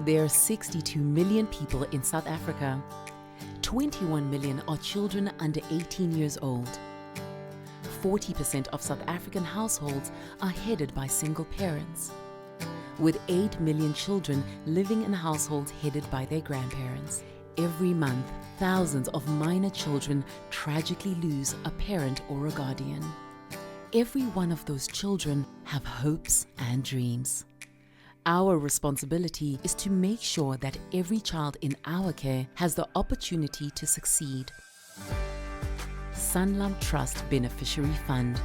There are 62 million people in South Africa. 21 million are children under 18 years old. 40% of South African households are headed by single parents, with 8 million children living in households headed by their grandparents. Every month, thousands of minor children tragically lose a parent or a guardian. Every one of those children have hopes and dreams. Our responsibility is to make sure that every child in our care has the opportunity to succeed. Sanlam Trust Beneficiary Fund,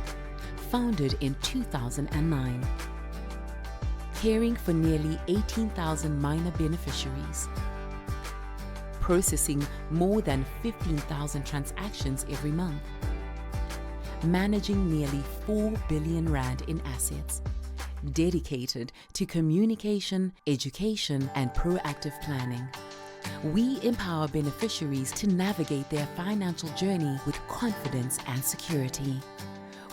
founded in 2009. Caring for nearly 18,000 minor beneficiaries. Processing more than 15,000 transactions every month. Managing nearly 4 billion rand in assets. Dedicated to communication, education, and proactive planning. We empower beneficiaries to navigate their financial journey with confidence and security.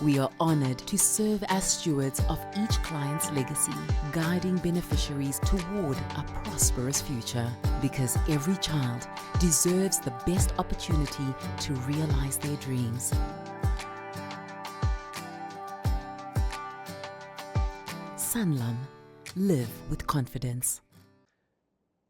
We are honored to serve as stewards of each client's legacy, guiding beneficiaries toward a prosperous future, because every child deserves the best opportunity to realize their dreams. Sanlam. Live with confidence.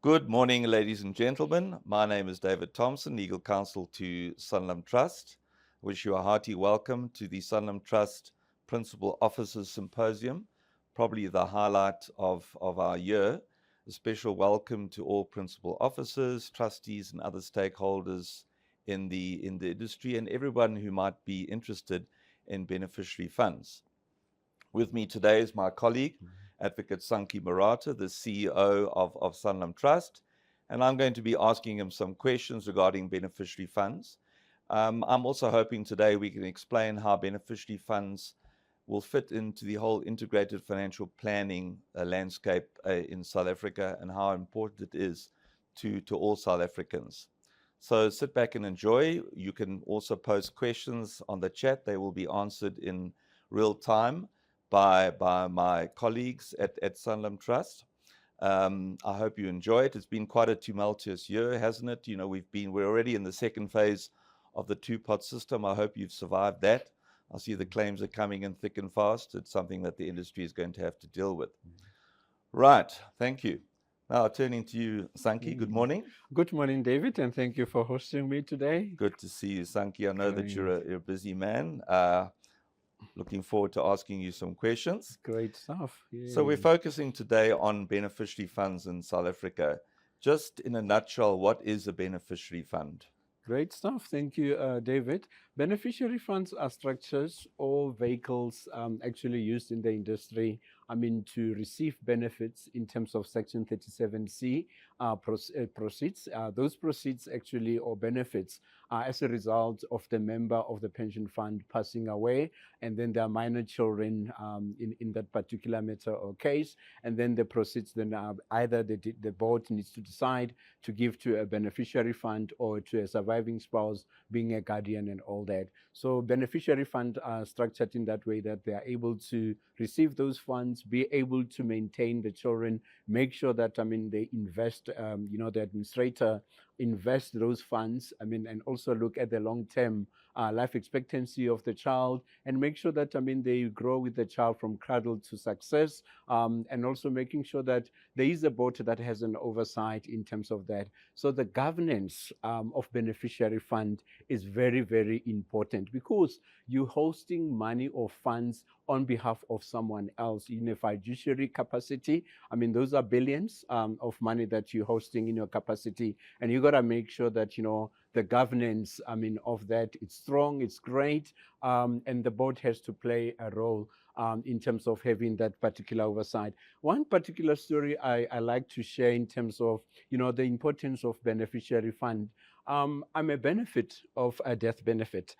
Good morning, ladies and gentlemen. My name is Thomson, Legal Counsel to Sanlam Trust. I wish you a hearty welcome to the Sanlam Trust Principal Officers Symposium, probably the highlight of our year. A special welcome to all principal officers, trustees, and other stakeholders in the industry, and everyone who might be interested in beneficiary funds. With me today is my colleague, Adv.Sankie Morata, the CEO of Sanlam Trust, and I'm going to be asking him some questions regarding beneficiary funds. I'm also hoping today we can explain how beneficiary funds will fit into the whole integrated financial planning landscape in South Africa, and how important it is to all South Africans. So sit back and enjoy. You can also post questions on the chat. They will be answered in real time by my colleagues at Sanlam Trust. I hope you enjoy it. It's been quite a tumultuous year, hasn't it? You know, we're already in the second phase of the two-pot system. I hope you've survived that. I see the claims are coming in thick and fast. It's something that the industry is going to have to deal with. Right, thank you. Now turning to you, Sankie, good morning. Good morning, David, and thank you for hosting me today. Good to see you, Sankie. I know that you're a busy man. Looking forward to asking you some questions. Great stuff. Yay. So we're focusing today on beneficiary funds in South Africa. Just in a nutshell, what is a beneficiary fund? Great stuff. Thank you, David. Beneficiary funds are structures or vehicles actually used in the industry, to receive benefits in terms of Section 37C proceeds. Those proceeds actually, or benefits, are as a result of the member of the pension fund passing away, and then there are minor children in that particular matter or case, and then the proceeds then either the board needs to decide to give to a beneficiary fund or to a surviving spouse, being a guardian and all that. So beneficiary funds are structured in that way that they are able to receive those funds, be able to maintain the children, make sure that they invest, the administrator invest those funds, and also look at the long-term life expectancy of the child, and make sure that they grow with the child from cradle to success, and also making sure that there is a board that has an oversight in terms of that. So the governance of beneficiary fund is very, very important, because you're hosting money or funds on behalf of someone else in a fiduciary capacity. Those are billions of money that you're hosting in your capacity, and you got to make sure that the governance of that, it's strong, it's great, and the board has to play a role in terms of having that particular oversight. One particular story I like to share in terms of the importance of beneficiary fund. I'm a benefit of a death benefit.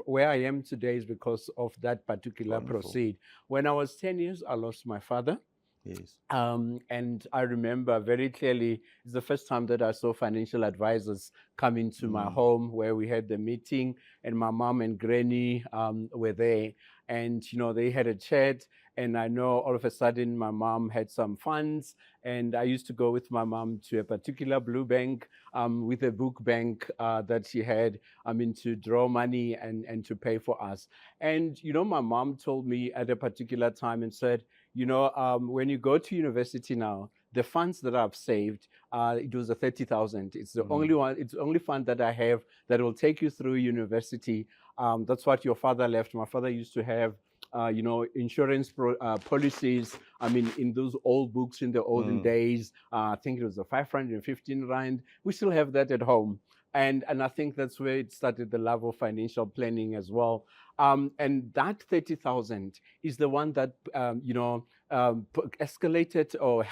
Where I am today is because of that particular Wonderful. proceed. When I was 10 years, I lost my father. Yes. And I remember very clearly, it's the first time that I saw financial advisors come into my home where we had the meeting, and my mom and granny were there. And, they had a chat. And I know all of a sudden my mom had some funds. And I used to go with my mom to a particular blue bank with a book bank that she had, to draw money and to pay for us. And, my mom told me at a particular time and said, when you go to university now, the funds that I've saved, it was a 30,000. It's the only one. It's the only fund that I have that will take you through university. That's what your father left. My father used to have, insurance policies. In those old books in the olden days, I think it was a 515 rand. We still have that at home. And I think that's where it started, the love of financial planning as well. And that 30,000 is the one that, escalated or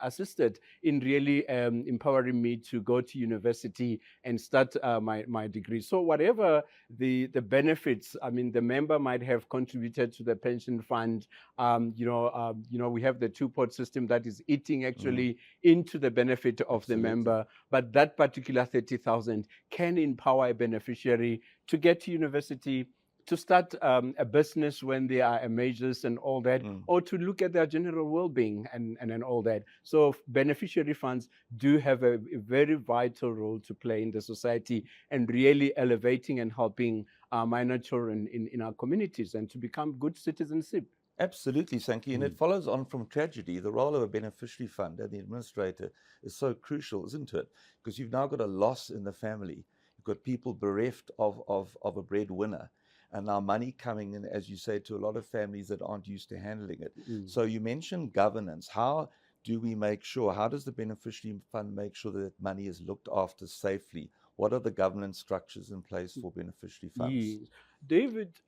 assisted in really empowering me to go to university and start my degree. So whatever the benefits, the member might have contributed to the pension fund. We have the two-pot system that is eating actually into the benefit of the member, but that particular 30,000 can empower a beneficiary to get to university, to start a business when they are majors and all that, or to look at their general well-being and all that. So beneficiary funds do have a very vital role to play in the society and really elevating and helping minor children in our communities and to become good citizenship. Absolutely, Sankie. And it follows on from tragedy. The role of a beneficiary fund and the administrator is so crucial, isn't it? Because you've now got a loss in the family. You've got people bereft of a breadwinner. And now money coming in, as you say, to a lot of families that aren't used to handling it. So you mentioned governance. How do we make sure, how does the beneficiary fund make sure that money is looked after safely? What are the governance structures in place for beneficiary funds? Yes. David,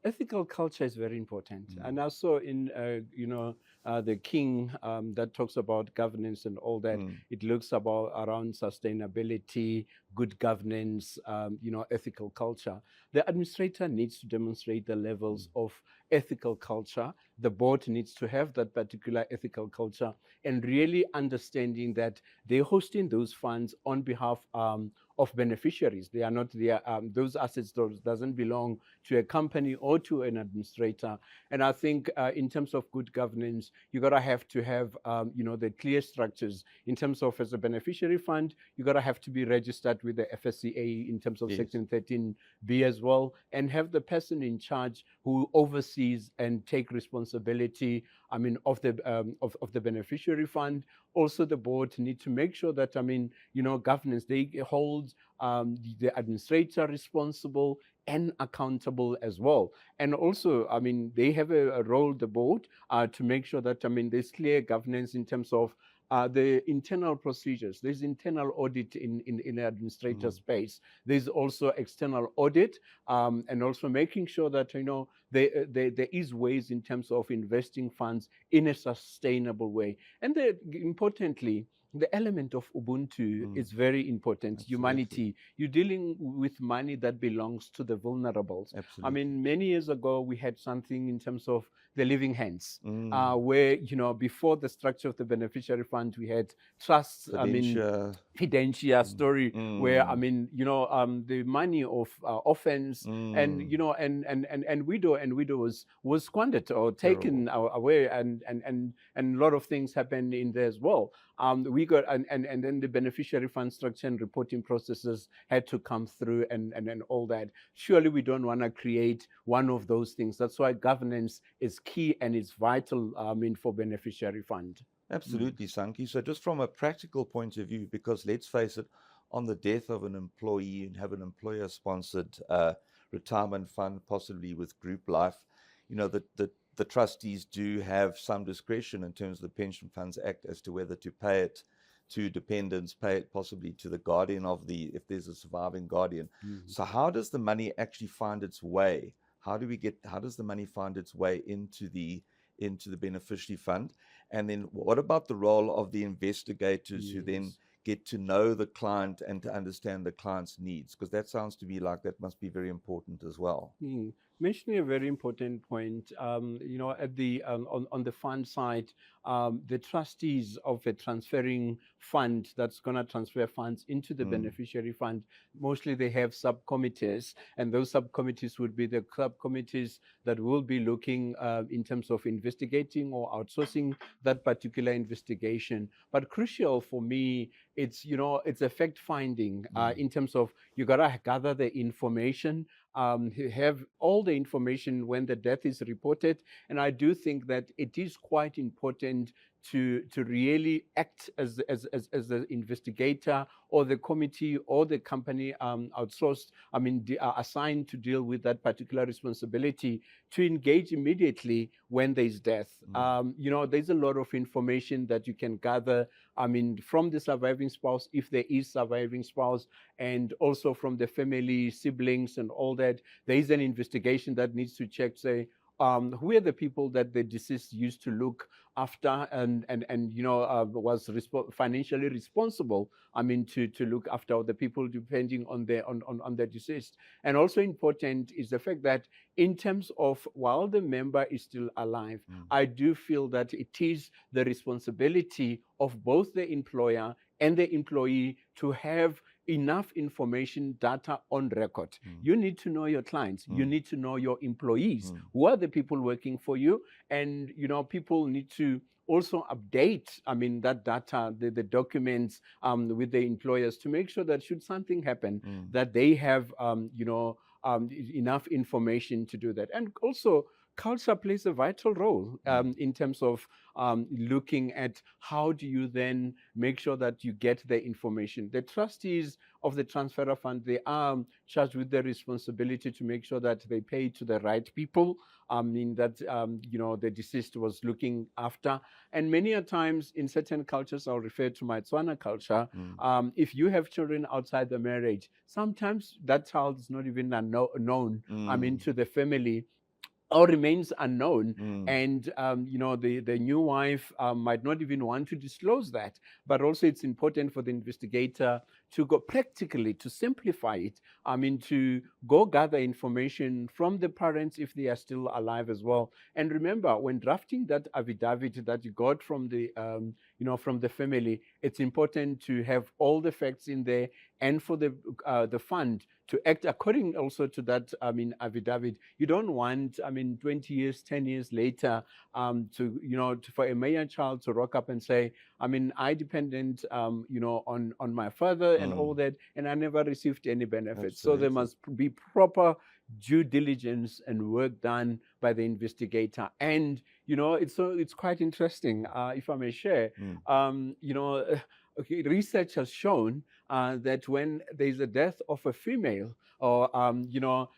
ethical culture is very important. And I saw in, the King that talks about governance and all that. It looks around sustainability, good governance, ethical culture. The administrator needs to demonstrate the levels of ethical culture. The board needs to have that particular ethical culture and really understanding that they're hosting those funds on behalf of beneficiaries. They are not there. Those assets doesn't belong to a company or to an administrator. And I think in terms of good governance, you gotta have to have the clear structures. In terms of, as a beneficiary fund, you gotta have to be registered with the FSCA in terms of Section 13B as well, and have the person in charge who oversees and take responsibility. Of the beneficiary fund. Also, the board need to make sure that governance, they hold the administrator responsible and accountable as well. And also, they have a role, the board, to make sure that there's clear governance in terms of the internal procedures. There's internal audit in the administrator space. There's also external audit, and also making sure that there is ways in terms of investing funds in a sustainable way. And importantly, the element of Ubuntu is very important. Absolutely. Humanity. You're dealing with money that belongs to the vulnerables. Absolutely. Many years ago, we had something in terms of the living hands, where, before the structure of the beneficiary fund, we had trusts, Fidentia story, where, the money of orphans and, and widow and widows was squandered or taken away, and a lot of things happened in there as well. We got, and then the beneficiary fund structure and reporting processes had to come through and all that. Surely we don't want to create one of those things. That's why governance is key and it's vital, for beneficiary fund. Absolutely, Sankie. So just from a practical point of view, because let's face it, on the death of an employee and have an employer-sponsored retirement fund, possibly with group life, the trustees do have some discretion in terms of the Pension Funds Act as to whether to pay it to dependents, pay it possibly to the guardian if there's a surviving guardian. So how does the money actually find its way? How does the money find its way into the beneficiary fund? And then what about the role of the investigators who then get to know the client and to understand the client's needs? Because that sounds to me like that must be very important as well. Mentioning a very important point, at the on the fund side, the trustees of a transferring fund that's going to transfer funds into the beneficiary fund, mostly they have subcommittees, and those subcommittees would be the subcommittees that will be looking in terms of investigating or outsourcing that particular investigation. But crucial for me, it's a fact finding in terms of you gotta gather the information, have all the information when the death is reported. And I do think that it is quite important to really act as the investigator or the committee or the company outsourced, assigned to deal with that particular responsibility, to engage immediately when there's death. There's a lot of information that you can gather, from the surviving spouse, if there is surviving spouse, and also from the family, siblings, and all that. There is an investigation that needs to check, say, who are the people that the deceased used to look after and was financially responsible, to look after the people depending on the deceased. And also important is the fact that in terms of while the member is still alive, I do feel that it is the responsibility of both the employer and the employee to have enough information, data on record. You need to know your clients. You need to know your employees. Who are the people working for you? And, people need to also update, that data, the documents with the employers, to make sure that should something happen, that they have, enough information to do that. And also, culture plays a vital role in terms of looking at how do you then make sure that you get the information. The trustees of the transfer fund, they are charged with the responsibility to make sure that they pay to the right people, that the deceased was looking after. And many a times in certain cultures, I'll refer to my Tswana culture, if you have children outside the marriage, sometimes that child is not even known, to the family, or remains unknown. And the new wife might not even want to disclose that. But also it's important for the investigator to go practically, to simplify it, to go gather information from the parents if they are still alive as well. And remember, when drafting that affidavit that you got from the from the family, it's important to have all the facts in there, and for the fund to act according also to that affidavit. You don't want 20 years, 10 years later for a male child to rock up and say, I dependent on my father and all that, and I never received any benefits. Absolutely. So there must be proper due diligence and work done by the investigator. And it's quite interesting, if I may share. Research has shown that when there's a death of a female, or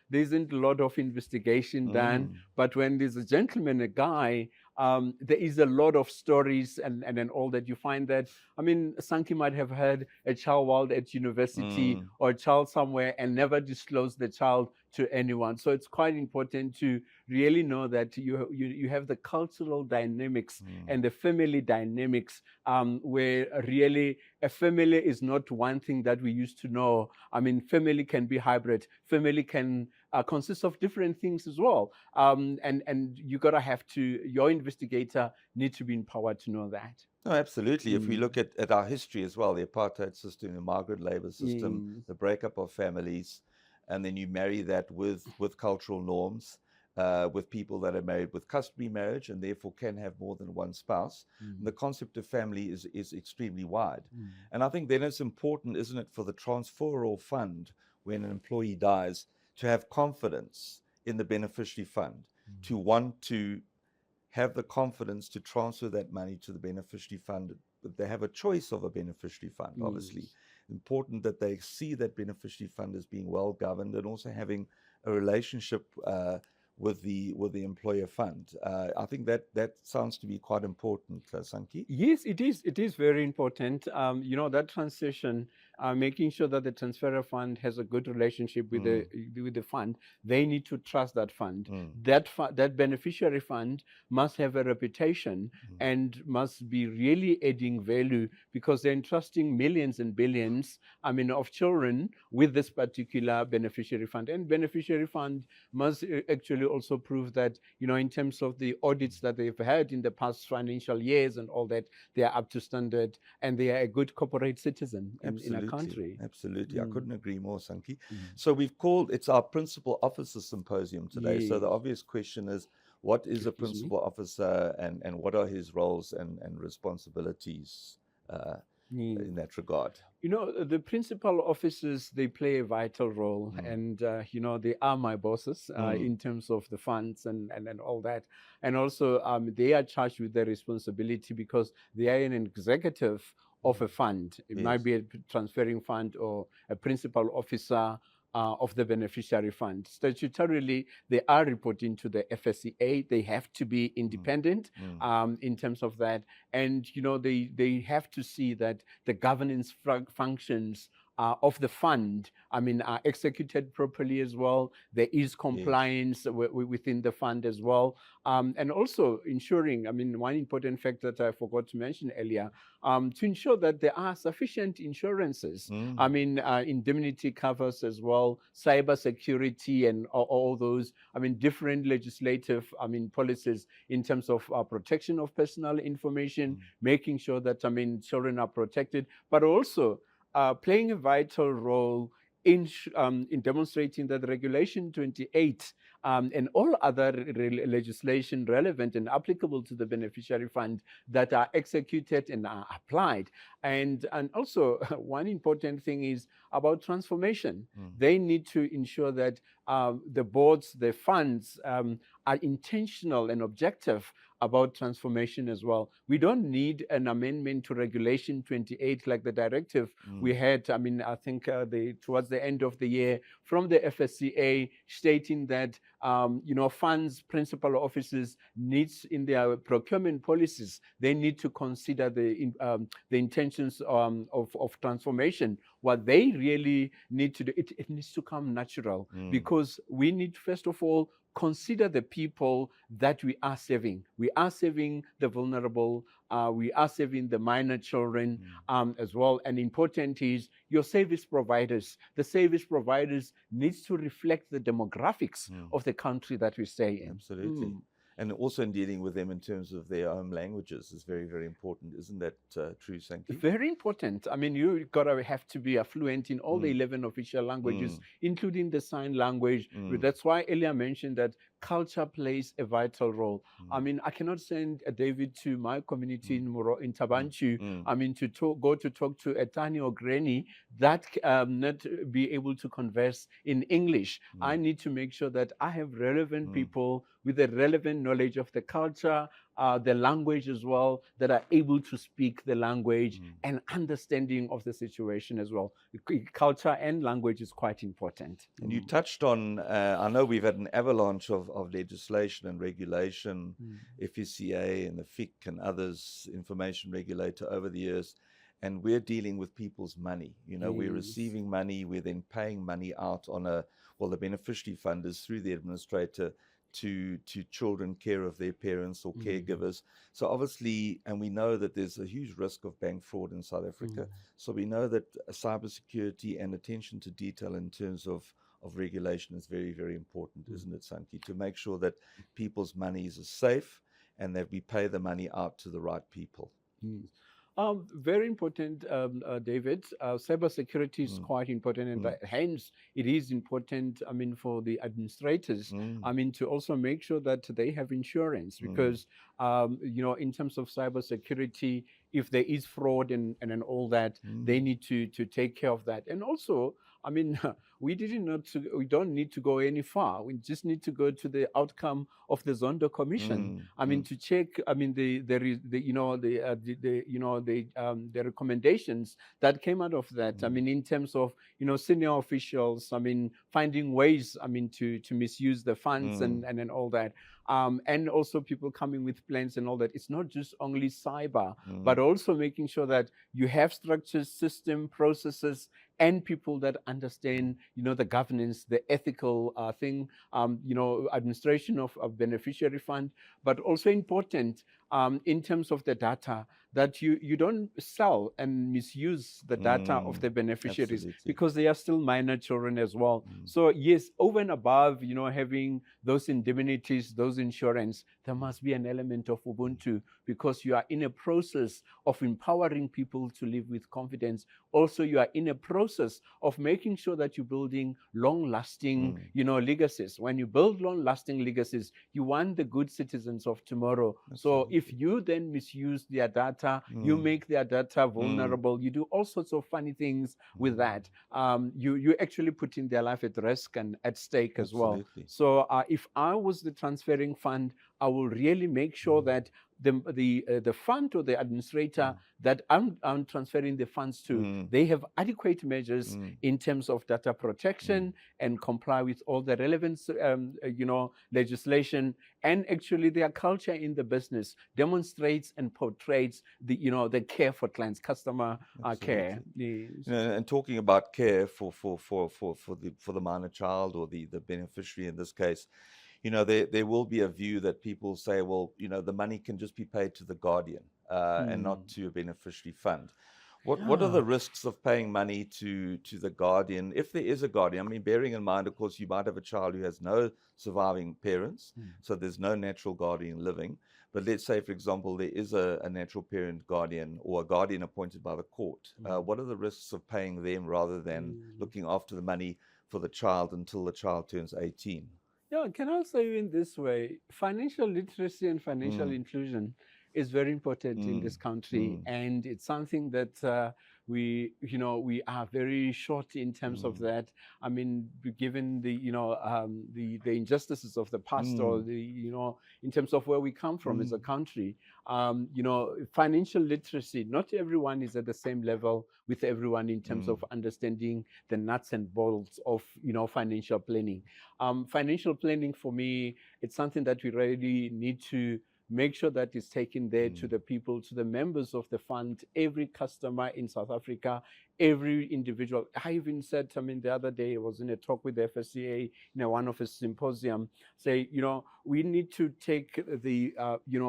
there isn't a lot of investigation done, but when there's a gentleman, a guy, there is a lot of stories and then all that. You find that, Sankie might have had a child while at university or a child somewhere and never disclosed the child to anyone. So it's quite important to really know that you have the cultural dynamics and the family dynamics, where really a family is not one thing that we used to know. Family can be hybrid. Family can consist of different things as well. And your investigator needs to be empowered to know that. No, absolutely. If we look at our history as well, the apartheid system, the migrant labor system, the breakup of families, and then you marry that with cultural norms, with people that are married with customary marriage and therefore can have more than one spouse. And the concept of family is extremely wide. And I think then it's important, isn't it, for the transferal fund, when an employee dies, to have confidence in the beneficiary fund, to want to have the confidence to transfer that money to the beneficiary fund. But they have a choice of a beneficiary fund, obviously. Important that they see that beneficiary fund as being well governed, and also having a relationship with the employer fund. I think that sounds to be quite important, Sankie. Yes, it is. It is very important. That transition making sure that the transferor fund has a good relationship with the fund. They need to trust that fund. That beneficiary fund must have a reputation and must be really adding value, because they're entrusting millions and billions, of children with this particular beneficiary fund. And beneficiary fund must actually also prove that, in terms of the audits that they've had in the past financial years and all that, they are up to standard and they are a good corporate citizen in a country. Absolutely. I couldn't agree more, Sankie. So it's our principal officer symposium today. Yes. So the obvious question is, what is a principal officer, and what are his roles and responsibilities in that regard? The principal officers, they play a vital role, and they are my bosses in terms of the funds and all that. And also they are charged with their responsibility because they are an executive of a fund. It might be a transferring fund or a principal officer of the beneficiary fund. Statutorily, they are reporting to the FSCA. They have to be independent in terms of that. And, they have to see that the governance functions of the fund, are executed properly as well. There is compliance within the fund as well. And also ensuring, one important fact that I forgot to mention earlier, to ensure that there are sufficient insurances, indemnity covers as well, cyber security and all those, different legislative, policies in terms of protection of personal information, making sure that, children are protected, but also playing a vital role in demonstrating that Regulation 28 and all other legislation relevant and applicable to the beneficiary fund that are executed and are applied. And also one important thing is about transformation. They need to ensure that the boards, the funds are intentional and objective about transformation as well. We don't need an amendment to Regulation 28 like the directive we had, I think towards the end of the year from the FSCA, stating that, funds principal officers needs in their procurement policies, they need to consider the intentions of transformation. What they really need to do, it needs to come natural, because we need, first of all, consider the people that we are saving. We are saving the vulnerable. We are saving the minor children as well. And important is your service providers. The service providers needs to reflect the demographics of the country that we stay in. Absolutely. And also in dealing with them in terms of their own languages is very, very important. Isn't that true, Sankie? Very important. You have to be fluent in all the 11 official languages, including the sign language. That's why earlier I mentioned that culture plays a vital role. I cannot send David to my community in Tabanchu, to go to talk to a Tani or Granny that not be able to converse in English. I need to make sure that I have relevant people with the relevant knowledge of the culture, the language as well, that are able to speak the language and understanding of the situation as well. Culture and language is quite important. And you touched on, I know we've had an avalanche of legislation and regulation, FSCA and the FIC and others, information regulator over the years, and we're dealing with people's money. We're receiving money, we're then paying money out on the beneficiary fund is through the administrator to children, care of their parents or caregivers. So obviously, and we know that there's a huge risk of bank fraud in South Africa. So we know that cybersecurity and attention to detail in terms of regulation is very, very important, isn't it, Sankie? To make sure that people's monies are safe and that we pay the money out to the right people. Very important, David. Cybersecurity is quite important, and hence it is important, for the administrators, to also make sure that they have insurance, because, in terms of cybersecurity, if there is fraud and all that, they need to take care of that. And also, we don't need to go any far. We just need to go to the outcome of the Zondo Commission. To check. The recommendations that came out of that. In terms of senior officials. Finding ways. To misuse the funds and all that. and also people coming with plans and all that. It's not just only cyber, Mm. but also making sure that you have structures, system, processes, and people that understand, the governance, the ethical thing, administration of beneficiary fund, but also important in terms of the data, that you don't sell and misuse the data of the beneficiaries, Absolutely. because they are still minor children as well. So yes, over and above, having those indemnities, those insurance, there must be an element of Ubuntu, because you are in a process of empowering people to live with confidence. Also, you are in a process of making sure that you're building long-lasting, legacies. When you build long-lasting legacies, you want the good citizens of tomorrow. So if you then misuse their data, you make their data vulnerable, you do all sorts of funny things with that, you actually putting their life at risk and at stake as well. So if I was the transferring fund, I will really make sure that the fund or the administrator that I'm transferring the funds to, they have adequate measures in terms of data protection and comply with all the relevant legislation, and actually their culture in the business demonstrates and portrays the care for clients, customer care. Yes. And talking about care for the minor child, or the beneficiary in this case, there will be a view that people say, well, the money can just be paid to the guardian and not to a beneficiary fund. What are the risks of paying money to the guardian, if there is a guardian? I mean, bearing in mind, of course, you might have a child who has no surviving parents, so there's no natural guardian living. But let's say, for example, there is a natural parent guardian, or a guardian appointed by the court. What are the risks of paying them rather than looking after the money for the child until the child turns 18? Yeah, can I say in this way, financial literacy and financial inclusion is very important in this country, and it's something that we are very short in terms of that. I mean, given the the injustices of the past, or in terms of where we come from as a country, financial literacy, not everyone is at the same level with everyone in terms of understanding the nuts and bolts of financial planning. Financial planning, for me, it's something that we really need to make sure that is taken there to the people, to the members of the fund, every customer in South Africa, every individual. I even said, the other day I was in a talk with the FSCA, one of his symposium, say, we need to take the,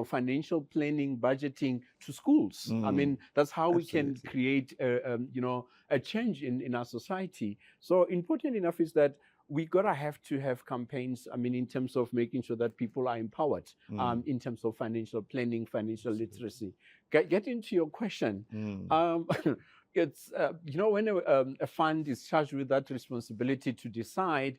financial planning, budgeting to schools. I mean, that's how we can create, a change in our society. So important enough is that we gotta have to have campaigns, in terms of making sure that people are empowered, in terms of financial planning, financial literacy. Get into your question. It's, when a fund is charged with that responsibility to decide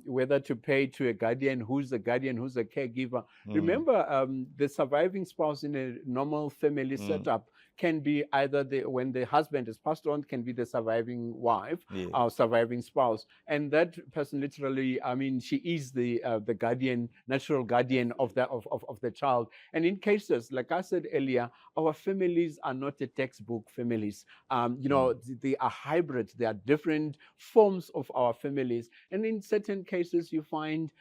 whether to pay to a guardian, who's a caregiver. Remember, the surviving spouse in a normal family setup can be either when the husband has passed on, can be the surviving wife or surviving spouse. And that person literally, she is the guardian, natural guardian of the child. And in cases, like I said earlier, our families are not the textbook families. They are hybrid. They are different forms of our families. And in certain cases, you find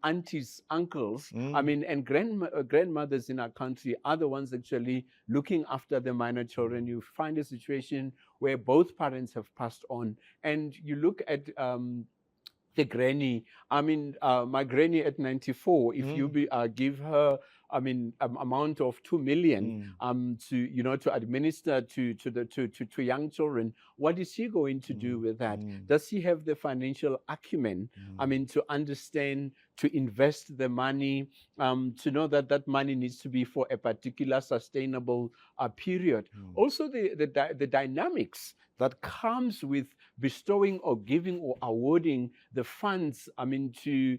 aunties, uncles, and grandmothers in our country are the ones actually looking after the minor children. You find a situation where both parents have passed on, and you look at the granny. My granny at 94, if you give her amount of 2 million to administer to young children, what is she going to do with that? Does she have the financial acumen to understand, to invest the money, to know that that money needs to be for a particular sustainable period? Also, the dynamics that comes with bestowing or giving or awarding the funds, to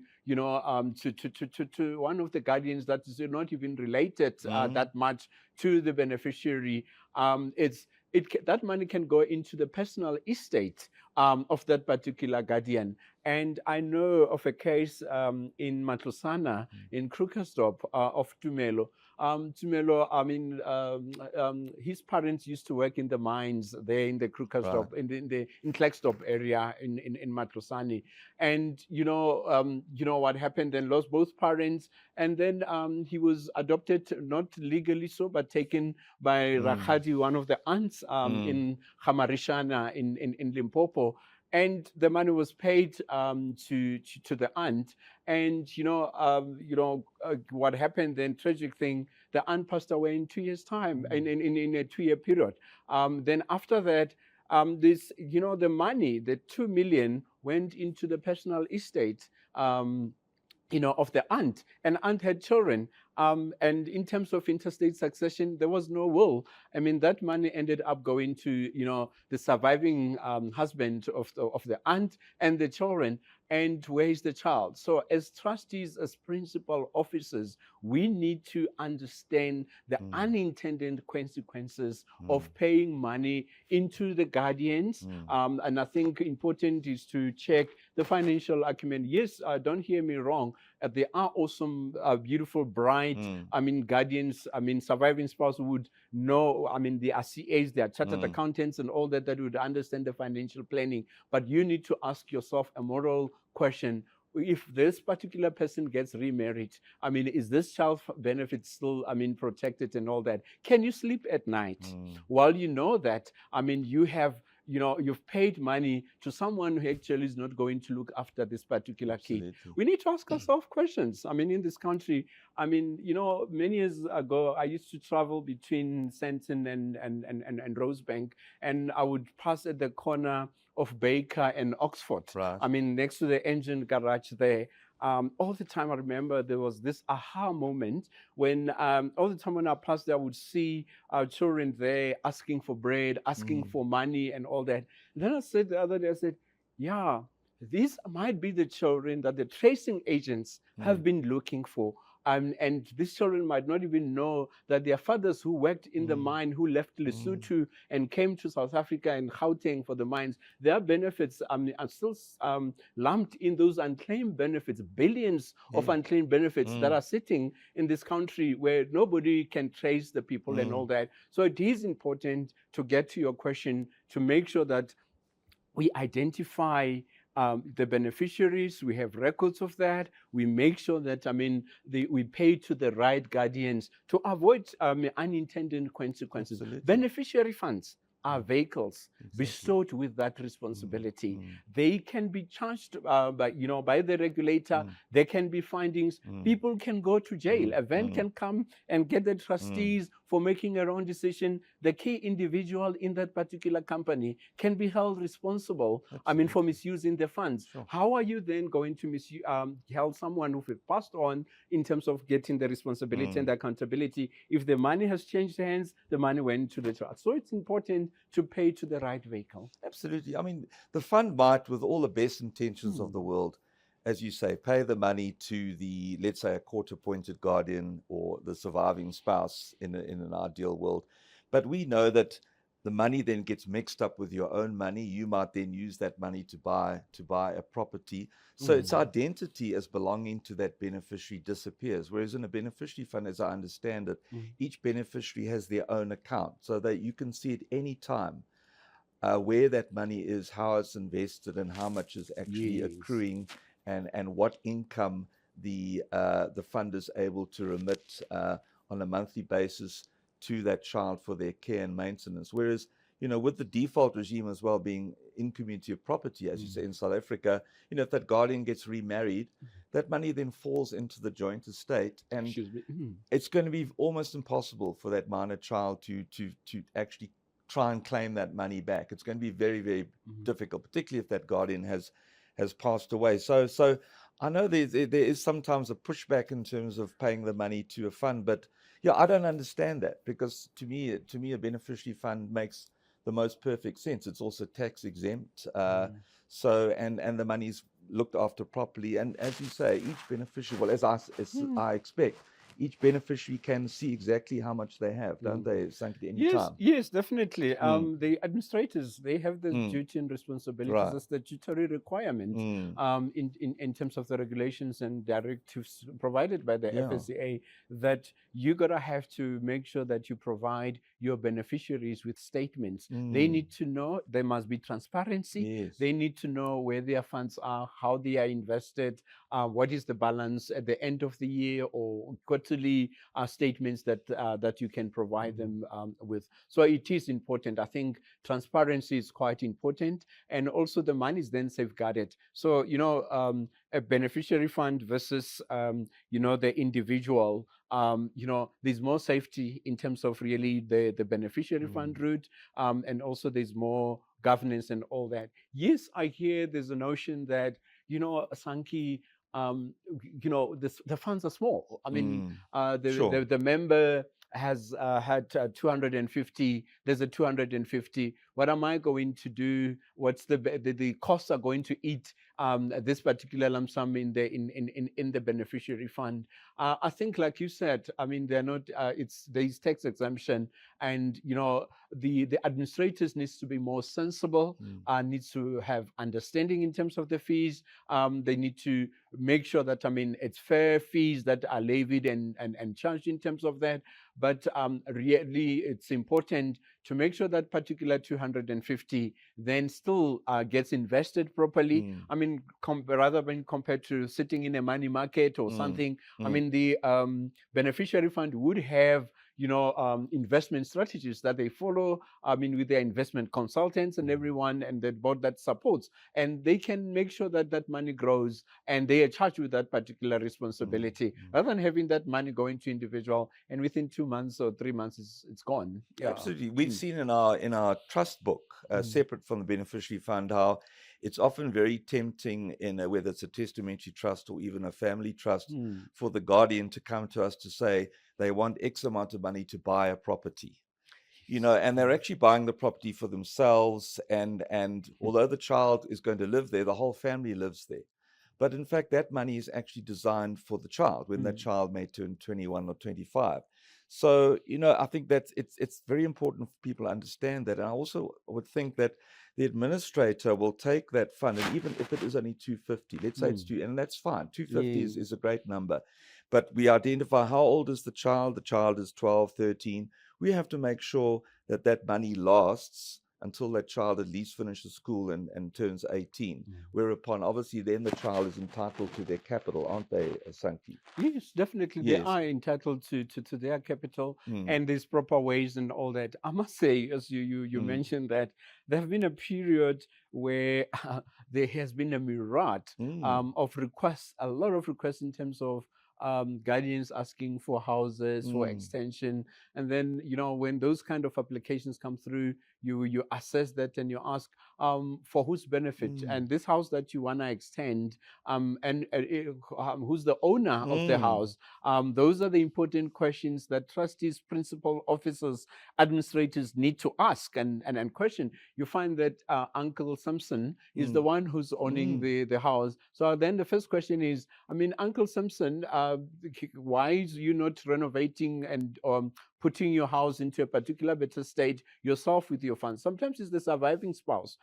one of the guardians that is not even related that much to the beneficiary. That money can go into the personal estate of that particular guardian. And I know of a case in Matlosana, in Krugersdorp, of Tumelo. Tumelo, I mean, his parents used to work in the mines there in the Krugersdorp, in Klerksdorp area in Matlosani. And you know what happened, and lost both parents. And then he was adopted, not legally so, but taken by Rakhadi, one of the aunts in Hamarishana in Limpopo. And the money was paid to the aunt. And what happened then, tragic thing, the aunt passed away in 2 years' time, in a 2-year period. Then after that, the money, the 2 million, went into the personal estate of the aunt. And aunt had children. And in terms of interstate succession, there was no will. I mean, that money ended up going to, the surviving husband of the aunt and the children. And where is the child? So as trustees, as principal officers, we need to understand the unintended consequences of paying money into the guardians. And I think important is to check the financial acumen. Yes, don't hear me wrong. There are awesome, beautiful, bright, guardians, surviving spouse who would know, they are CAs, they are chartered accountants and all that would understand the financial planning. But you need to ask yourself a moral question. If this particular person gets remarried, is this child benefit still, protected and all that? Can you sleep at night? While you know that, you have, you've paid money to someone who actually is not going to look after this particular kid. We need to ask ourselves questions. In this country, many years ago, I used to travel between Sandton and Rosebank, and I would pass at the corner of Baker and Oxford. Right. Next to the engine garage there. All the time I remember there was this aha moment when all the time when I passed there, I would see our children there asking for bread, asking for money and all that. And then I said the other day, I said, yeah, these might be the children that the tracing agents have been looking for. And these children might not even know that their fathers who worked in the mine, who left Lesotho and came to South Africa and Gauteng for the mines, their benefits are still lumped in those unclaimed benefits, billions of unclaimed benefits that are sitting in this country where nobody can trace the people and all that. So it is important, to get to your question, to make sure that we identify the beneficiaries, we have records of that. We make sure that, we pay to the right guardians to avoid unintended consequences. Absolutely. Beneficiary funds are vehicles bestowed with that responsibility. They can be charged by the regulator. There can be findings. People can go to jail. A van can come and get the trustees for making a wrong decision. The key individual in that particular company can be held responsible, for misusing the funds. Sure. How are you then going to held someone who has passed on in terms of getting the responsibility and the accountability? If the money has changed hands, the money went to the trust. So it's important to pay to the right vehicle. Absolutely. The fund might, with all the best intentions of the world, as you say, pay the money to the, let's say, a court-appointed guardian or the surviving spouse in an ideal world. But we know that the money then gets mixed up with your own money. You might then use that money to buy a property. So its identity as belonging to that beneficiary disappears. Whereas in a beneficiary fund, as I understand it, each beneficiary has their own account, so that you can see at any time where that money is, how it's invested, and how much is actually accruing, and what income the fund is able to remit on a monthly basis to that child for their care and maintenance. Whereas, with the default regime as well being in community of property, as you say in South Africa, if that guardian gets remarried, that money then falls into the joint estate, and it's going to be almost impossible for that minor child to actually try and claim that money back. It's going to be very, very difficult, particularly if that guardian has passed away. So I know there is sometimes a pushback in terms of paying the money to a fund, but yeah, I don't understand that, because to me a beneficiary fund makes the most perfect sense. It's also tax exempt, so and the money's looked after properly. And as you say, each beneficiary, well, as I expect, each beneficiary can see exactly how much they have, don't they, Sankie, at any Yes, time? yes, definitely. Mm. The administrators, they have the Mm. duty and responsibilities, Right. as statutory requirement Mm. in terms of the regulations and directives provided by the Yeah. FSCA, that you gotta have to make sure that you provide your beneficiaries with statements. They Mm. need to know, there must be transparency. Yes. They need to know where their funds are, how they are invested, what is the balance at the end of the year, or quarterly statements that you can provide them with. So it is important. I think transparency is quite important, and also the money is then safeguarded. So a beneficiary fund versus the individual. There's more safety in terms of really the beneficiary fund route, and also there's more governance and all that. Yes, I hear there's a notion that Sankie, the funds are small. I mean, Mm. the, Sure. the the member has had 250. There's a 250. What am I going to do? What's the costs are going to eat this particular lump sum in the beneficiary fund? I think, like you said, I mean, they're not. There is tax exemption, and the administrators needs to be more sensible. Needs to have understanding in terms of the fees. They need to make sure that, I mean, it's fair fees that are levied and charged in terms of that. But really, it's important to make sure that particular 250 then still gets invested properly. Mm. I mean, rather than compared to sitting in a money market or Mm. something, I Mm. mean, the beneficiary fund would have investment strategies that they follow. I mean, with their investment consultants and everyone, and the board that supports, and they can make sure that that money grows, and they are charged with that particular responsibility, rather than having that money going to individual, and within 2 months or 3 months it's gone. Yeah. Absolutely. We've seen in our trust book, separate from the beneficiary fund, how it's often very tempting whether it's a testamentary trust or even a family trust, for the guardian to come to us to say they want X amount of money to buy a property. And they're actually buying the property for themselves, and although the child is going to live there, the whole family lives there. But in fact, that money is actually designed for the child when that child may turn 21 or 25. So, I think that it's very important for people to understand that. And I also would think that the administrator will take that fund, and even if it is only 250, let's say it's two, and that's fine. 250 is a great number. But we identify how old is the child. The child is 12, 13. We have to make sure that that money lasts until that child at least finishes school and turns 18, whereupon obviously then the child is entitled to their capital, aren't they, Sankie? Yes, definitely. They are entitled to their capital, and there's proper ways and all that. I must say, as you mentioned, that there have been a period where there has been a myriad of requests, a lot of requests in terms of guardians asking for houses, for extension. And then, when those kind of applications come through, you assess that and you ask for whose benefit, and this house that you want to extend, and who's the owner of the house. Those are the important questions that trustees, principal officers, administrators need to ask and question. You find that Uncle Thomson is the one who's owning the house. So then the first question is, I mean, Uncle Thomson, why is you not renovating and putting your house into a particular better state yourself with your funds? Sometimes it's the surviving spouse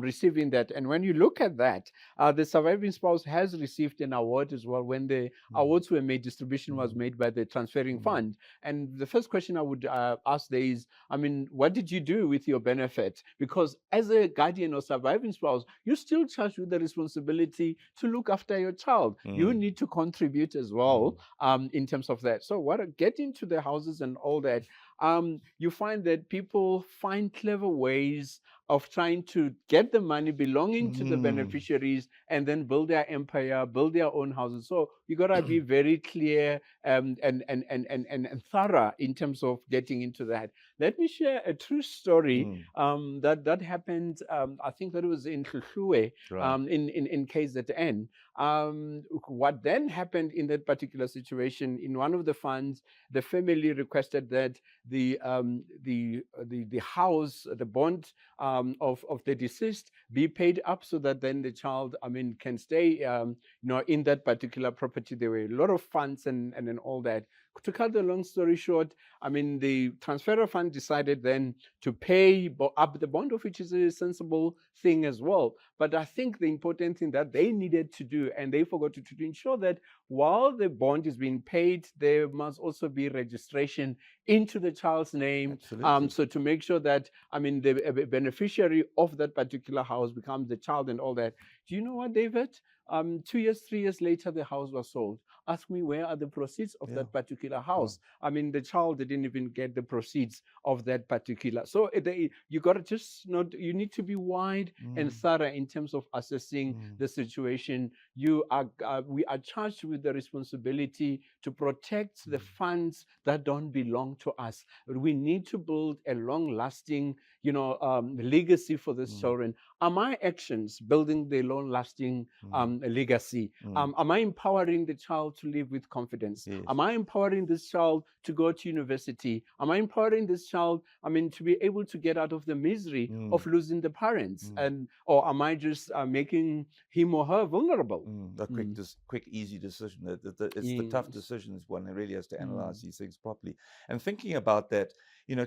receiving that. And when you look at that, the surviving spouse has received an award as well. When the awards were made, distribution was made by the transferring fund. And the first question I would ask there is, I mean, what did you do with your benefit? Because as a guardian or surviving spouse, you're still charged with the responsibility to look after your child. You need to contribute as well in terms of that. So get into the houses and all that. You find that people find clever ways of trying to get the money belonging to the beneficiaries and then build their empire, build their own houses. So you gotta be very clear and thorough in terms of getting into that. Let me share a true story that happened. I think that it was in Hluhluwe, in KZN. What then happened in that particular situation, in one of the funds, the family requested that the house, the bond of the deceased be paid up so that then the child, can stay, in that particular property. There were a lot of funds and all that. To cut the long story short, the transferor fund decided then to pay up the bond, of which is a sensible thing as well. But I think the important thing that they needed to do, and they forgot to ensure that while the bond is being paid, there must also be registration into the child's name. Absolutely. So to make sure that, the beneficiary of that particular house becomes the child and all that. Do you know what, David? 2 years, 3 years later, the house was sold. Ask me, where are the proceeds of Yeah. that particular house? The child didn't even get the proceeds of that particular. So you got to just not, you need to be wide and thorough in terms of assessing the situation. We are charged with the responsibility to protect the funds that don't belong to us. We need to build a long-lasting, legacy for these children. Are my actions building the long-lasting legacy? Am I empowering the child to live with confidence? Yes. Am I empowering this child to go to university? Am I empowering this child, to be able to get out of the misery of losing the parents? Or am I just making him or her vulnerable? A quick, easy decision. It's the tough decisions one really has to analyze these things properly. And thinking about that,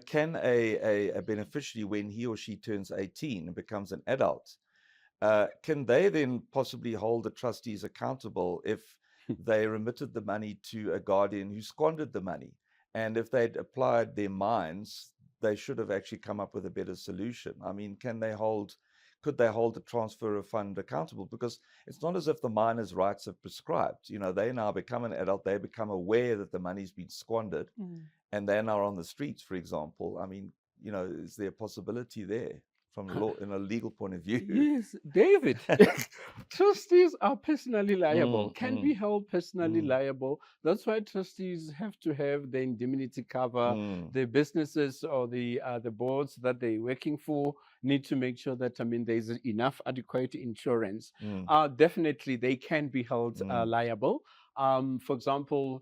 can a beneficiary, when he or she turns 18 and becomes an adult, can they then possibly hold the trustees accountable if they remitted the money to a guardian who squandered the money? And if they'd applied their minds, they should have actually come up with a better solution. Could they hold the transfer fund accountable? Because it's not as if the minor's rights have prescribed. They now become an adult, they become aware that the money's been squandered, and they're now on the streets, for example. Is there a possibility there from in a legal point of view? Yes, David. Trustees are personally liable, can be held personally liable. That's why trustees have to have the indemnity cover. The businesses or the boards that they're working for need to make sure that there's enough adequate insurance. Definitely, they can be held liable. For example,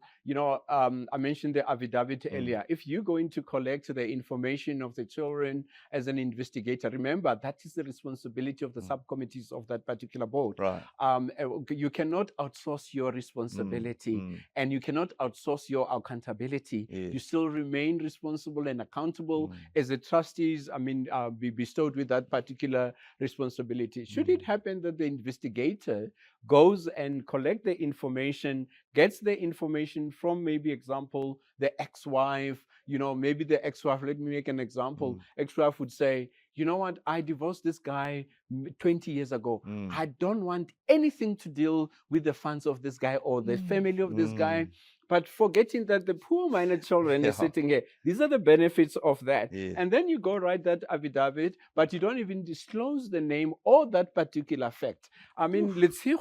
I mentioned the affidavit earlier. If you're going to collect the information of the children as an investigator, remember that is the responsibility of the subcommittees of that particular board. Right. You cannot outsource your responsibility, and you cannot outsource your accountability. Yes. You still remain responsible and accountable as the trustees. Be bestowed with that particular responsibility. Should it happen that the investigator goes and collect the information, gets the information from, maybe example, the ex-wife, maybe the ex-wife, let me make an example. Ex-wife would say, you know what, I divorced this guy 20 years ago. I don't want anything to deal with the funds of this guy or the family of this guy. But forgetting that the poor minor children is sitting here. These are the benefits of that. Yes. And then you go write that affidavit, but you don't even disclose the name or that particular fact. Let's see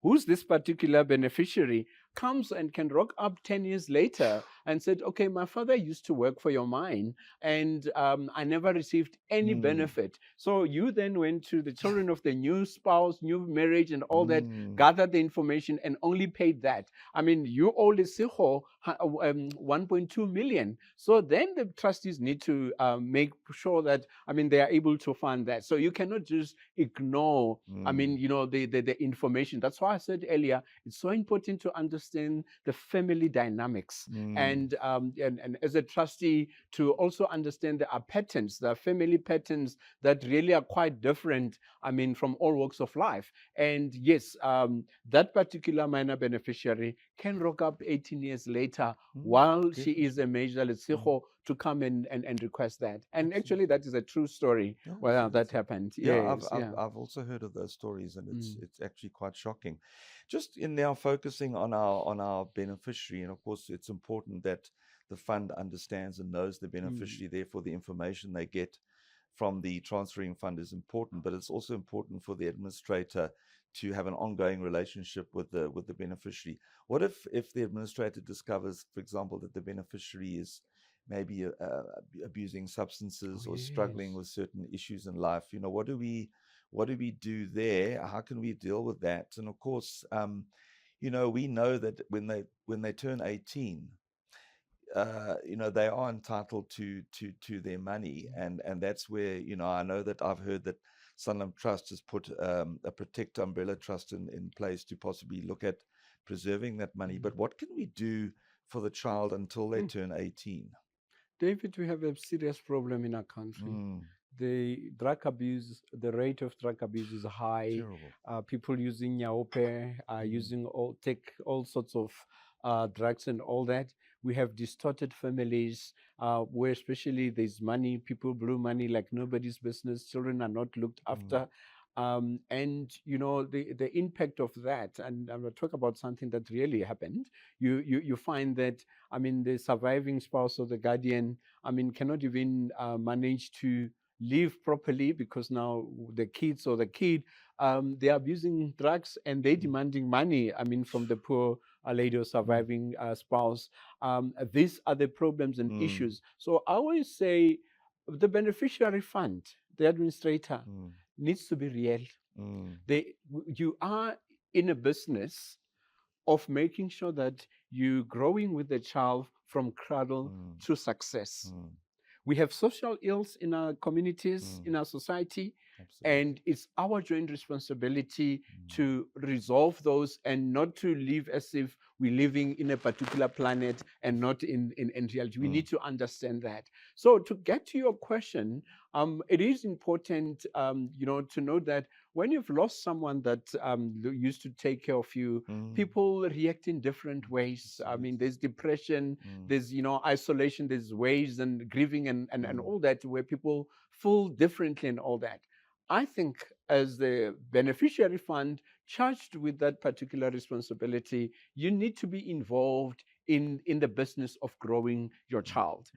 who's this particular beneficiary comes and can rock up 10 years later and said, okay, my father used to work for your mine and I never received any benefit. So you then went to the children of the new spouse, new marriage and all that, gathered the information and only paid that. You owe the Siho 1.2 million. So then the trustees need to make sure that, they are able to fund that. So you cannot just ignore, the information. That's why I said earlier, it's so important to understand the family dynamics and as a trustee to also understand there are patterns, there are family patterns that really are quite different, from all walks of life. And yes, that particular minor beneficiary can rock up 18 years later while she is a major let's to come and request that. And actually, that is a true story where that happened. Yeah, Yes, I've also heard of those stories, and it's actually quite shocking. Just in now focusing on our beneficiary, and of course, it's important that the fund understands and knows the beneficiary. Therefore, the information they get from the transferring fund is important, but it's also important for the administrator to have an ongoing relationship with the beneficiary. What if the administrator discovers, for example, that the beneficiary is maybe abusing substances or struggling with certain issues in life? What do we do there? How can we deal with that? And of course, we know that when they turn 18, they are entitled to their money, and that's where, I know that I've heard that Sanlam Trust has put a Protect Umbrella Trust in place to possibly look at preserving that money. But what can we do for the child until they turn 18? David, we have a serious problem in our country. Mm, The drug abuse, the rate of drug abuse is high. terrible. People using nyaope, using take all sorts of drugs and all that. We have distorted families where especially there's money, people blew money like nobody's business. Children are not looked after. And the impact of that, and I'm going to talk about something that really happened. You find that, I mean, the surviving spouse or the guardian, I mean, cannot even manage to live properly because now the kids or the kid, they're abusing drugs and they're demanding money, I mean, from the poor lady or surviving spouse. These are the problems and issues. So I always say the beneficiary fund, the administrator, needs to be real. You are in a business of making sure that you're growing with the child from cradle to success. We have social ills in our communities, in our society, Absolutely. and it's our joint responsibility to resolve those and not to live as if we're living in a particular planet and not in reality. We need to understand that. So to get to your question, it is important, to know that when you've lost someone that used to take care of you, people react in different ways. I mean, there's depression, there's isolation, there's ways and grieving and all that, where people feel differently and all that. I think as the beneficiary fund charged with that particular responsibility, you need to be involved in the business of growing your child,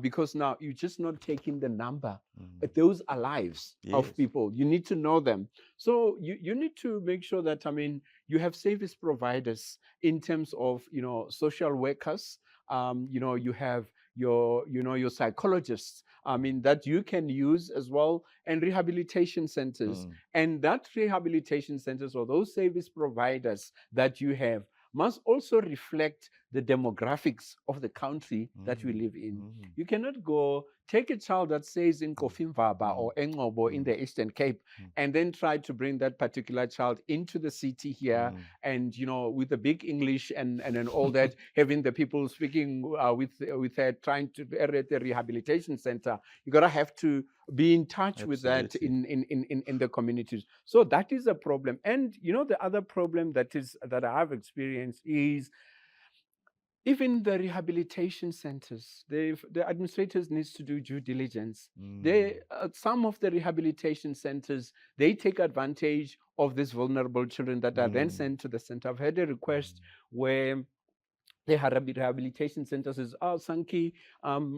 because now you're just not taking the number, but those are lives of Yes. people. You need to know them. So you need to make sure that, I mean, you have service providers in terms of, social workers. You have your psychologists, I mean, that you can use as well, and rehabilitation centers. And that rehabilitation centers or those service providers that you have must also reflect the demographics of the country that we live in. You cannot go take a child that stays in Kofimvaba or Engobo in the Eastern Cape and then try to bring that particular child into the city here and, with the big English and all that, having the people speaking with trying to at the rehabilitation center. You gotta have to be in touch with that in the communities. So that is a problem. And the other problem that I have experienced is even the rehabilitation centers, the administrators needs to do due diligence. Some of the rehabilitation centers, they take advantage of these vulnerable children that are then sent to the center. I've had a request where the rehabilitation center says, "Oh, Sankie,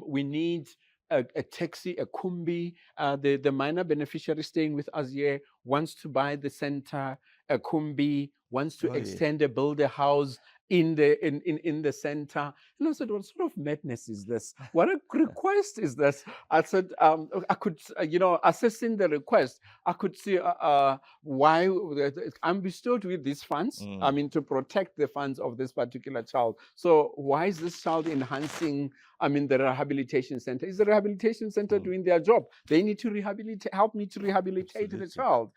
we need a taxi, a kumbi. The minor beneficiary staying with us here wants to buy the center, a kumbi, wants to extend and build a house in the center." And I said, "What sort of madness is this? What a request is this?" I said, I could, assessing the request, I could see why I'm bestowed with these funds. I mean, to protect the funds of this particular child. So why is this child enhancing, I mean, the rehabilitation center? Is the rehabilitation center doing their job? They need to help me to rehabilitate the child.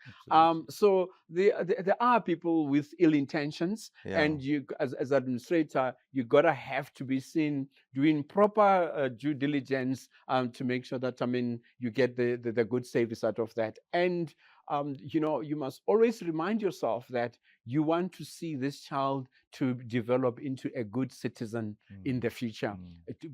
So there are people with ill intentions, and you, as administrator, you gotta have to be seen doing proper due diligence to make sure that, I mean, you get the good service out of that. And you must always remind yourself that you want to see this child to develop into a good citizen in the future.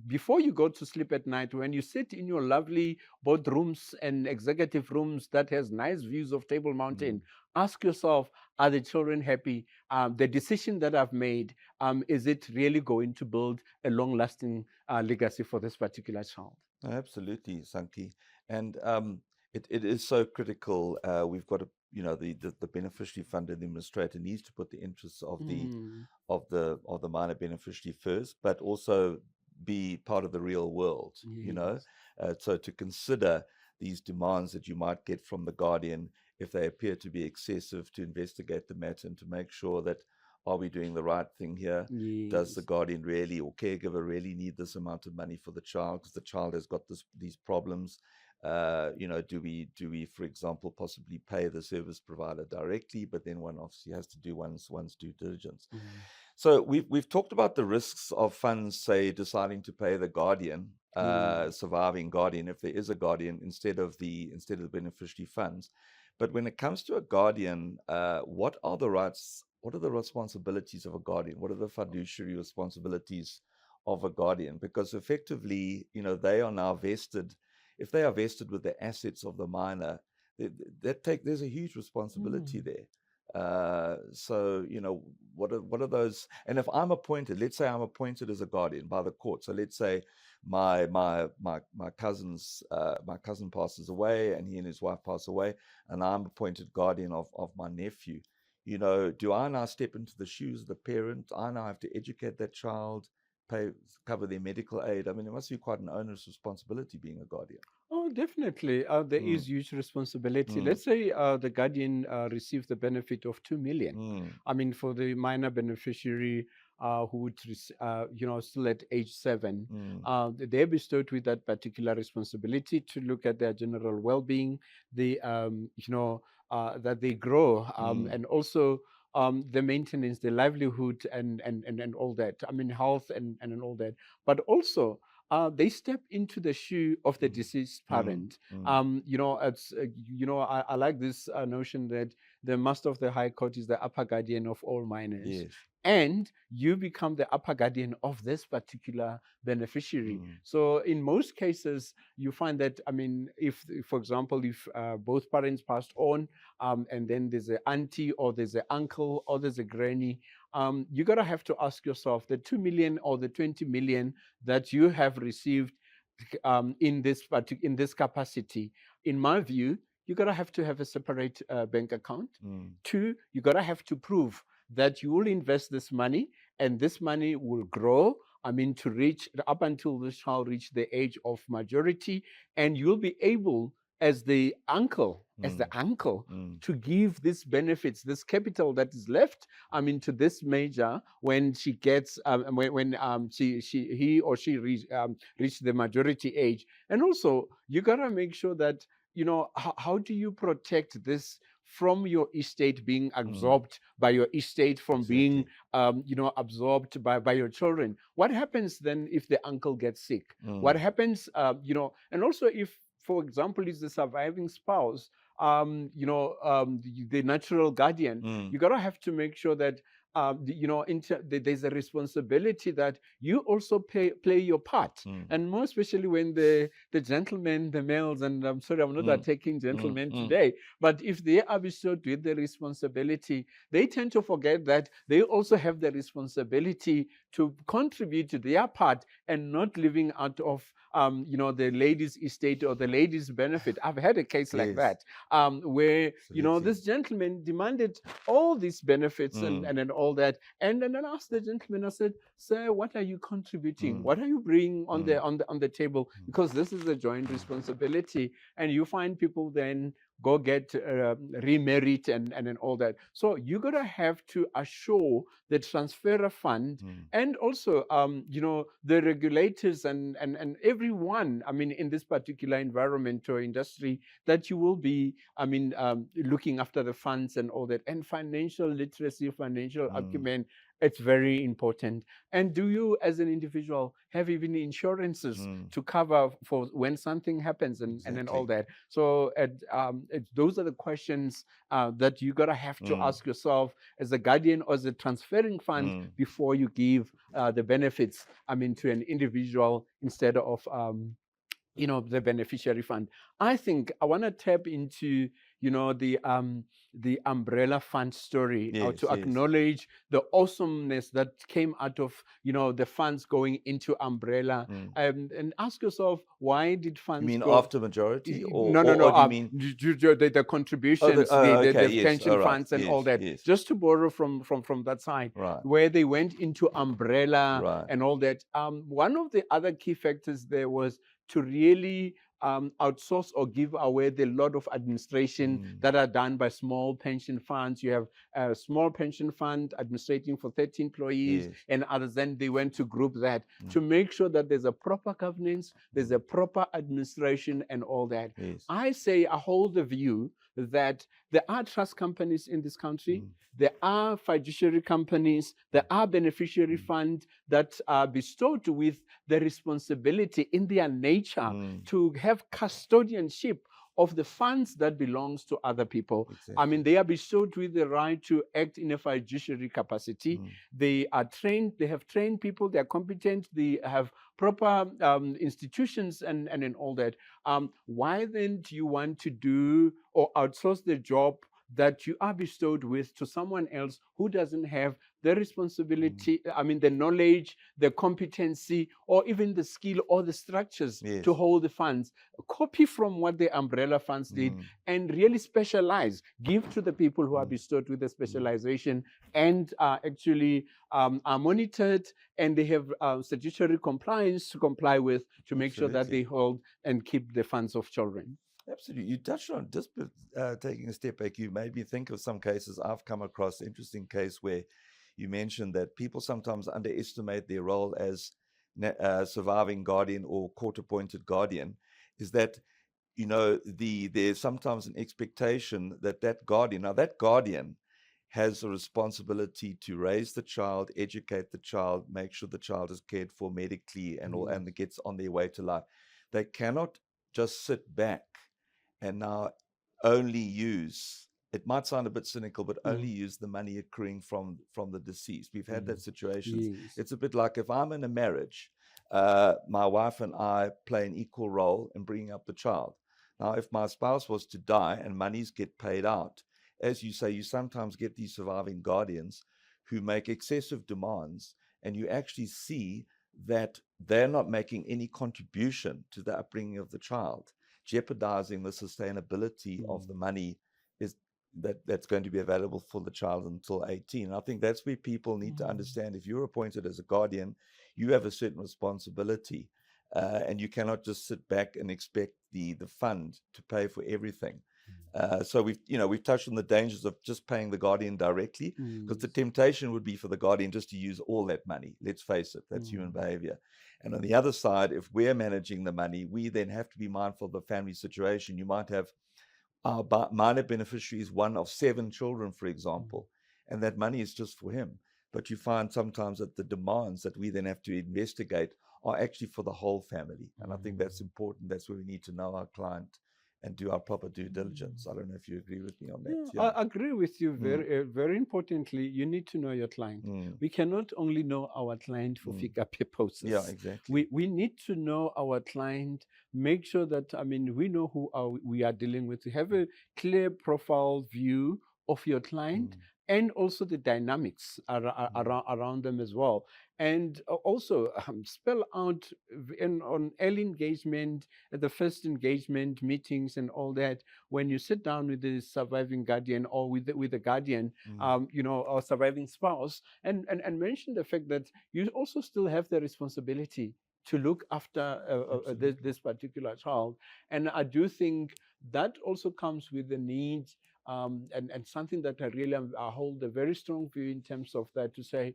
Before you go to sleep at night, when you sit in your lovely boardrooms and executive rooms that has nice views of Table Mountain, ask yourself, are the children happy? The decision that I've made, is it really going to build a long-lasting legacy for this particular child? Absolutely, Sankie. And it is so critical. We've got to, the beneficiary fund and the administrator needs to put the interests of the minor beneficiary first, but also be part of the real world. So to consider these demands that you might get from the guardian, if they appear to be excessive, to investigate the matter and to make sure that are we doing the right thing here? Does the Yes. guardian really or caregiver really need this amount of money for the child because the child has got these problems? Do we, for example, possibly pay the service provider directly, but then one obviously has to do one's due diligence. Mm. So we've talked about the risks of funds, say, deciding to pay the guardian, Yes. surviving guardian, if there is a guardian, instead of the beneficiary funds. But when it comes to a guardian, what are the rights? What are the responsibilities of a guardian? What are the fiduciary responsibilities of a guardian? Because effectively, they are now vested. If they are vested with the assets of the minor, there's a huge responsibility there. So what are those? And if I'm appointed, let's say I'm appointed as a guardian by the court. So let's say my cousin passes away, and he and his wife pass away, and I'm appointed guardian of my nephew. Do I now step into the shoes of the parent? I now have to educate that child, cover their medical aid. I mean, it must be quite an onerous responsibility being a guardian. Oh, definitely. There is huge responsibility. Mm. Let's say the guardian receives the benefit of 2 million. Mm. I mean, for the minor beneficiary who would, still at age 7, they're bestowed with that particular responsibility to look at their general well-being, that they grow, and also the maintenance, the livelihood, and all that. I mean, health and all that. But also, they step into the shoe of the deceased parent. I like this notion that the master of the High Court is the upper guardian of all minors. Yes. And you become the upper guardian of this particular beneficiary. So in most cases, you find that, I mean, if for example, if both parents passed on, and then there's an auntie or there's an uncle or there's a granny, you gotta have to ask yourself, the 2 million or the 20 million that you have received in this capacity, in my view, you gotta have to have a separate bank account. 2, you gotta have to prove that you will invest this money and this money will grow. I mean, to reach up until this child reach the age of majority, and you'll be able, as the uncle, to give these benefits, this capital that is left, I mean, to this major when she gets, when he or she reach the majority age. And also, you gotta make sure that how do you protect this from your estate being absorbed by your estate, from being absorbed by your children? What happens then if the uncle gets sick? What happens, and also if, for example, is the surviving spouse, the natural guardian, you gotta have to make sure that there's a responsibility that you also play your part, and more especially when the gentlemen, the males, and I'm sorry, I'm not attacking gentlemen today, but if they are bestowed with the responsibility, they tend to forget that they also have the responsibility to contribute to their part and not living out of the lady's estate or the lady's benefit. I've had a case like that, where this gentleman demanded all these benefits and all that, and then I asked the gentleman, I said, "Sir, what are you contributing? What are you bringing on the table? Because this is a joint responsibility." And you find people then go get remarried and all that. So you gotta have to assure the transfer fund and also the regulators and everyone, I mean, in this particular environment or industry, that you will be, I mean, looking after the funds and all that. And financial literacy, financial acumen, it's very important. And do you, as an individual, have even insurances to cover for when something happens and then all that? So those are the questions that you gotta have to ask yourself as a guardian or as a transferring fund before you give the benefits, I mean, to an individual instead of the beneficiary fund. I think I want to tap into the umbrella fund story, to acknowledge the awesomeness that came out of the funds going into umbrella, and ask yourself, why did funds You mean go after majority, or no, or do you mean the contributions, the pension funds and all that, yes. just to borrow from that side, where they went into umbrella and all that. One of the other key factors there was to really outsource or give away the lot of administration that are done by small pension funds. You have a small pension fund administrating for 30 employees Yes. and others. Then they went to group that to make sure that there's a proper governance, there's a proper administration and all that. Yes. I say I hold the view that there are trust companies in this country. There are fiduciary companies, there are beneficiary funds that are bestowed with the responsibility in their nature to have custodianship of the funds that belongs to other people. Exactly. I mean, they are bestowed with the right to act in a fiduciary capacity. They are trained, they have trained people, they are competent, they have proper institutions and in all that. Why then do you want to do or outsource the job that you are bestowed with to someone else who doesn't have the responsibility, I mean, the knowledge, the competency, or even the skill or the structures to hold the funds? Copy from what the umbrella funds did and really specialize. Give to the people who are bestowed with the specialization and are actually are monitored and they have statutory compliance to comply with to make sure that they hold and keep the funds of children. Absolutely. You touched on, just taking a step back, you made me think of some cases I've come across. Interesting case where you mentioned that people sometimes underestimate their role as surviving guardian or court-appointed guardian. Is that, you know, there's sometimes an expectation that that guardian has a responsibility to raise the child, educate the child, make sure the child is cared for medically and all, and gets on their way to life. They cannot just sit back and now only use, it might sound a bit cynical, but only use the money accruing from the deceased. We've had that situation. It's a bit like if I'm in a marriage, my wife and I play an equal role in bringing up the child. Now, if my spouse was to die and monies get paid out, as you say, you sometimes get these surviving guardians who make excessive demands, and you actually see that they're not making any contribution to the upbringing of the child, jeopardizing the sustainability of the money is that's going to be available for the child until 18. And I think that's where people need to understand, if you're appointed as a guardian, you have a certain responsibility, and you cannot just sit back and expect the fund to pay for everything. So we've touched on the dangers of just paying the guardian directly, because the temptation would be for the guardian just to use all that money. Let's face it, that's human behavior. And on the other side, if we're managing the money, we then have to be mindful of the family situation. You might have our minor beneficiary is one of 7 children, for example, and that money is just for him. But you find sometimes that the demands that we then have to investigate are actually for the whole family. And I think that's important. That's where we need to know our client and do our proper due diligence. I don't know if you agree with me on that. Yeah. I agree with you. Very importantly, you need to know your client. We cannot only know our client for figure purposes. Yeah, exactly. We need to know our client, make sure that, I mean, we know who we are dealing with. We have a clear profile view of your client and also the dynamics around them as well. And also spell out on early engagement, at the first engagement meetings and all that, when you sit down with the surviving guardian or with the guardian, or surviving spouse, and mention the fact that you also still have the responsibility to look after this particular child. And I do think that also comes with the need, and something that I really I hold a very strong view in terms of that, to say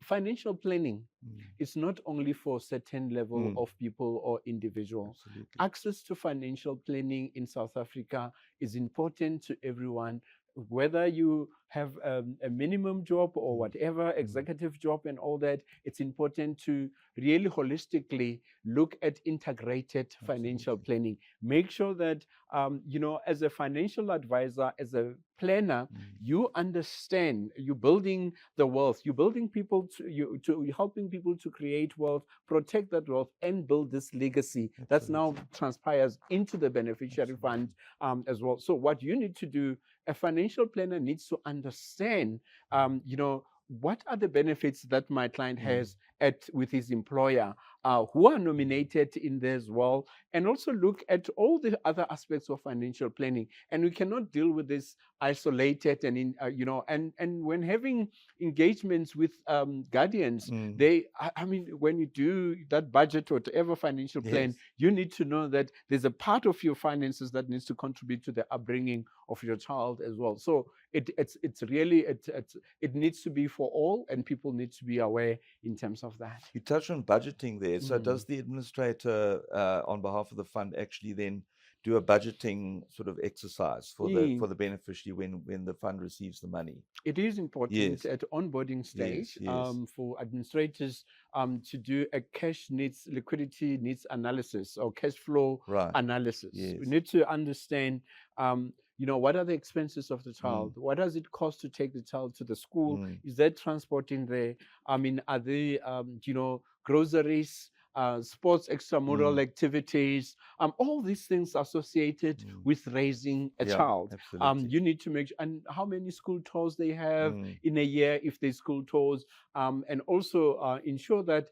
financial planning is not only for a certain level of people or individuals. Absolutely. Access to financial planning in South Africa is important to everyone, whether you have a minimum job or whatever, executive job and all that. It's important to really holistically look at integrated financial planning. Make sure that, as a financial advisor, as a planner, you understand, you're building the wealth, you're building people you're helping people to create wealth, protect that wealth, and build this legacy that's now transpires into the beneficiary fund as well. So what you need to do, a financial planner needs to understand, what are the benefits that my client has with his employer? who are nominated in there as well, and also look at all the other aspects of financial planning. And we cannot deal with this isolated and and when having engagements with guardians, I mean, when you do that budget or whatever financial plan, Yes. you need to know that there's a part of your finances that needs to contribute to the upbringing of your child as well. So it's really it needs to be for all, and people need to be aware in terms of that. You touched on budgeting there. So Mm. does the administrator, on behalf of the fund, actually then do a budgeting sort of exercise for the beneficiary when the fund receives the money? It is important Yes. at onboarding stage Yes. for administrators to do a cash needs, liquidity needs analysis or cash flow Right. analysis. Yes. We need to understand, what are the expenses of the child? What does it cost to take the child to the school? Is there transport in there? I mean, are they, groceries? Sports, extramural activities, all these things associated with raising a child. Absolutely. You need to make sure, and how many school tours they have in a year, if they school tours, and also ensure that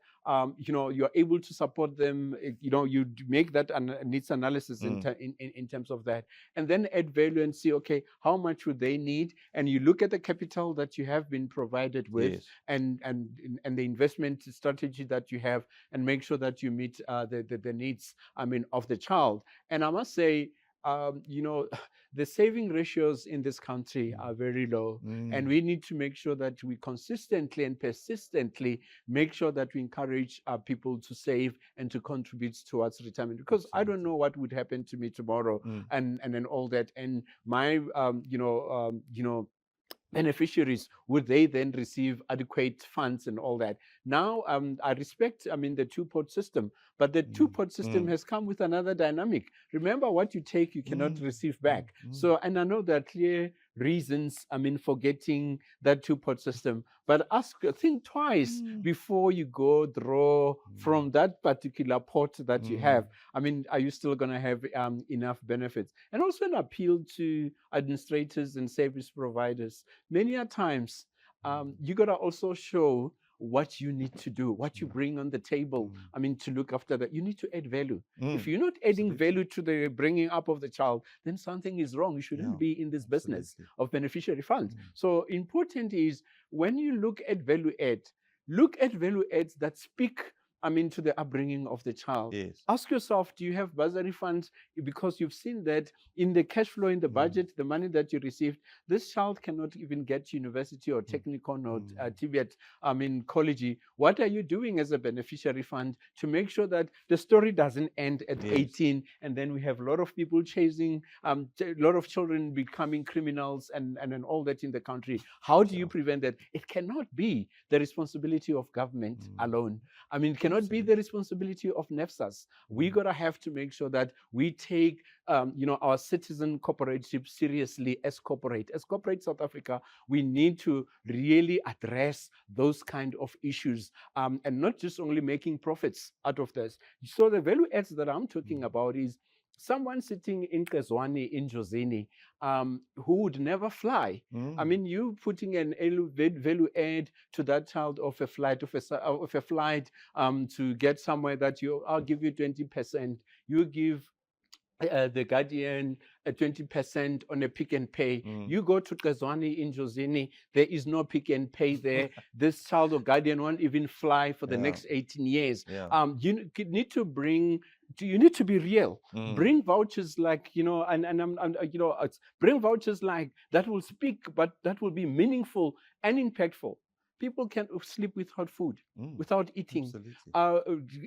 you're able to support them. You make that needs analysis in terms of that, and then add value and see, okay, how much would they need, and you look at the capital that you have been provided with, Yes. and the investment strategy that you have, and make sure that you meet the needs, I mean, of the child. And I must say, the saving ratios in this country are very low, and we need to make sure that we consistently and persistently make sure that we encourage people to save and to contribute towards retirement, because I don't know what would happen to me tomorrow, and then all that, and my beneficiaries, would they then receive adequate funds and all that? Now, I respect, I mean, the two-pot system, but the two-pot system has come with another dynamic. Remember, what you take, you cannot receive back. So, and I know there are clear reasons, I mean, for getting that two-pot system, but think twice before you go draw from that particular pot that you have. I mean, are you still going to have enough benefits? And also an appeal to administrators and service providers. Many a times, you got to also show what you need to do, what you bring on the table. I mean, to look after that, you need to add value. If you're not adding value to the bringing up of the child, then something is wrong. You shouldn't be in this business of beneficiary funds. So important is, when you look at value adds that speak, I mean, to the upbringing of the child. Yes. Ask yourself, do you have bursary funds? Because you've seen that in the cash flow, in the budget, the money that you received, this child cannot even get to university or technicon or TVET, I mean, college. What are you doing as a beneficiary fund to make sure that the story doesn't end at 18, and then we have a lot of people chasing, a lot of children becoming criminals and all that in the country? How do you prevent that? It cannot be the responsibility of government alone. I mean, it cannot be the responsibility of NEFSAS. We gotta have to make sure that we take, our citizen cooperative seriously as corporate South Africa. We need to really address those kind of issues, and not just only making profits out of this. So the value adds that I'm talking about is someone sitting in Kezwani, in Jozini, who would never fly. I mean, you putting an value add to that child of a flight, to get somewhere that I'll give you 20%. You give the guardian 20% on a pick and pay. You go to Kezwani in Jozini, there is no pick and pay there. This child or guardian won't even fly for the next 18 years. You need to you need to be real. Bring vouchers like, bring vouchers like that will speak, but that will be meaningful and impactful. People can sleep without food, without eating.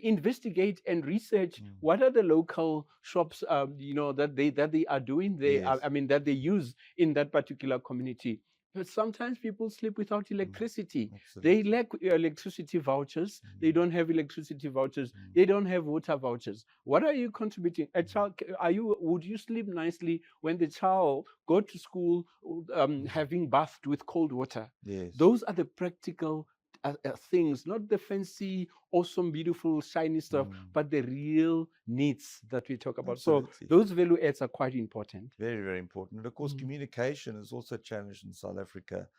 Investigate and research what are the local shops, that they are doing there. I mean, that they use in that particular community. But sometimes people sleep without electricity. They lack electricity vouchers. They don't have electricity vouchers. They don't have water vouchers. What are you contributing? A child, would you sleep nicely when the child go to school having bathed with cold water? Those are the practical things, not the fancy, awesome, beautiful, shiny stuff, but the real needs that we talk about. So those value adds are quite important. Very, very important. And of course, communication is also challenged in South Africa.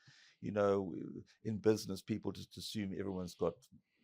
In business, people just assume everyone's got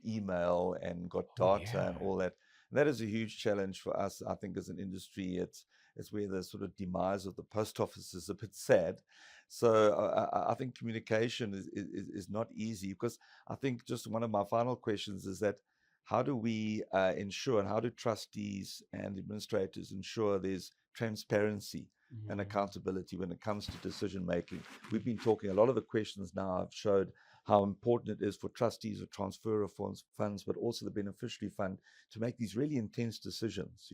email and got Oh, data yeah. and all that. And that is a huge challenge for us, I think, as an industry. It's where the sort of demise of the post office is a bit sad. So I think communication is not easy, because I think just one of my final questions is that how do we ensure, and how do trustees and administrators ensure there's transparency and accountability when it comes to decision making? We've been talking, a lot of the questions now have showed how important it is for trustees of transfer of funds, but also the beneficiary fund, to make these really intense decisions.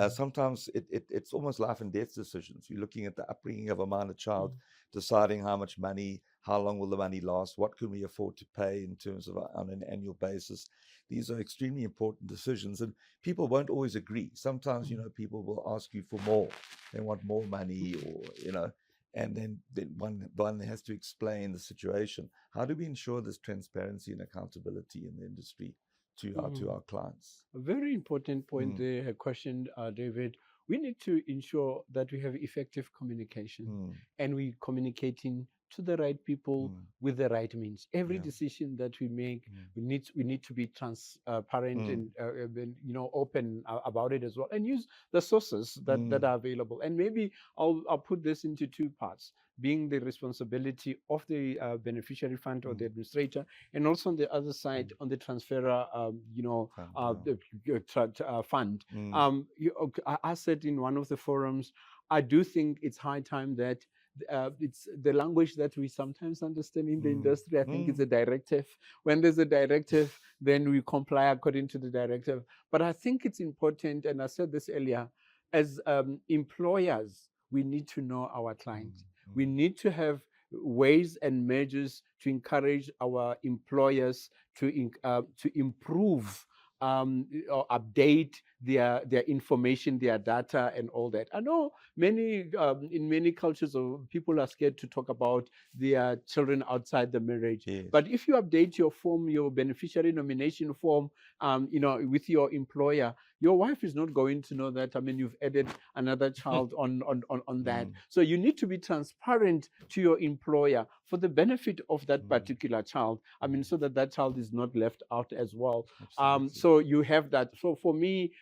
Sometimes it's almost life and death decisions. You're looking at the upbringing of a minor child, deciding how much money, how long will the money last, what can we afford to pay in terms of on an annual basis. These are extremely important decisions, and people won't always agree. Sometimes, people will ask you for more. They want more money, or, and then one has to explain the situation. How do we ensure this transparency and accountability in the industry to our clients? A very important point there, question, David. We need to ensure that we have effective communication and we communicating to the right people with the right means. Every decision that we make, we need to be transparent and open about it as well, and use the sources that are available. And maybe I'll put this into two parts, being the responsibility of the beneficiary fund or the administrator, and also on the other side, on the transferor, fund. I said in one of the forums, I do think it's high time that it's the language that we sometimes understand in the industry. I think it's a directive. When there's a directive, then we comply according to the directive. But I think it's important, and I said this earlier, as employers, we need to know our clients. We need to have ways and measures to encourage our employers to improve or update their information, their data, and all that. I know in many cultures, people are scared to talk about their children outside the marriage. Yes. But if you update your form, your beneficiary nomination form, with your employer, your wife is not going to know that. I mean, you've added another child on that. So you need to be transparent to your employer for the benefit of that particular child. I mean, so that child is not left out as well. So you have that. So for me,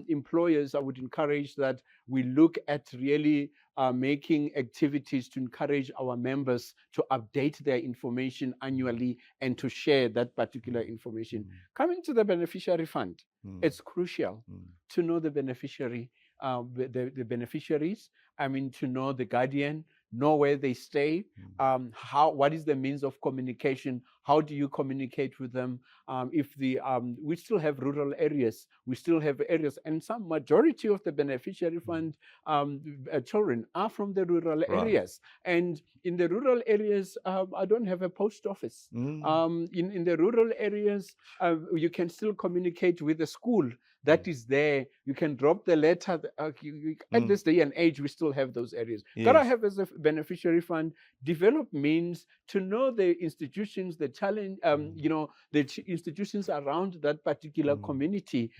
employers, I would encourage that we look at really making activities to encourage our members to update their information annually and to share that particular information. Coming to the beneficiary fund, it's crucial to know the beneficiary, the beneficiaries. I mean, to know the guardian, know where they stay, what is the means of communication, how do you communicate with them? If we still have rural areas, we still have areas, and some majority of the beneficiary fund children are from the rural areas. And in the rural areas, I don't have a post office. In the rural areas, you can still communicate with the school that is there. You can drop the letter. At this day and age, we still have those areas. Yes. Gotta have, as a beneficiary fund, develop means to know the institutions, the challenge, the institutions around that particular community.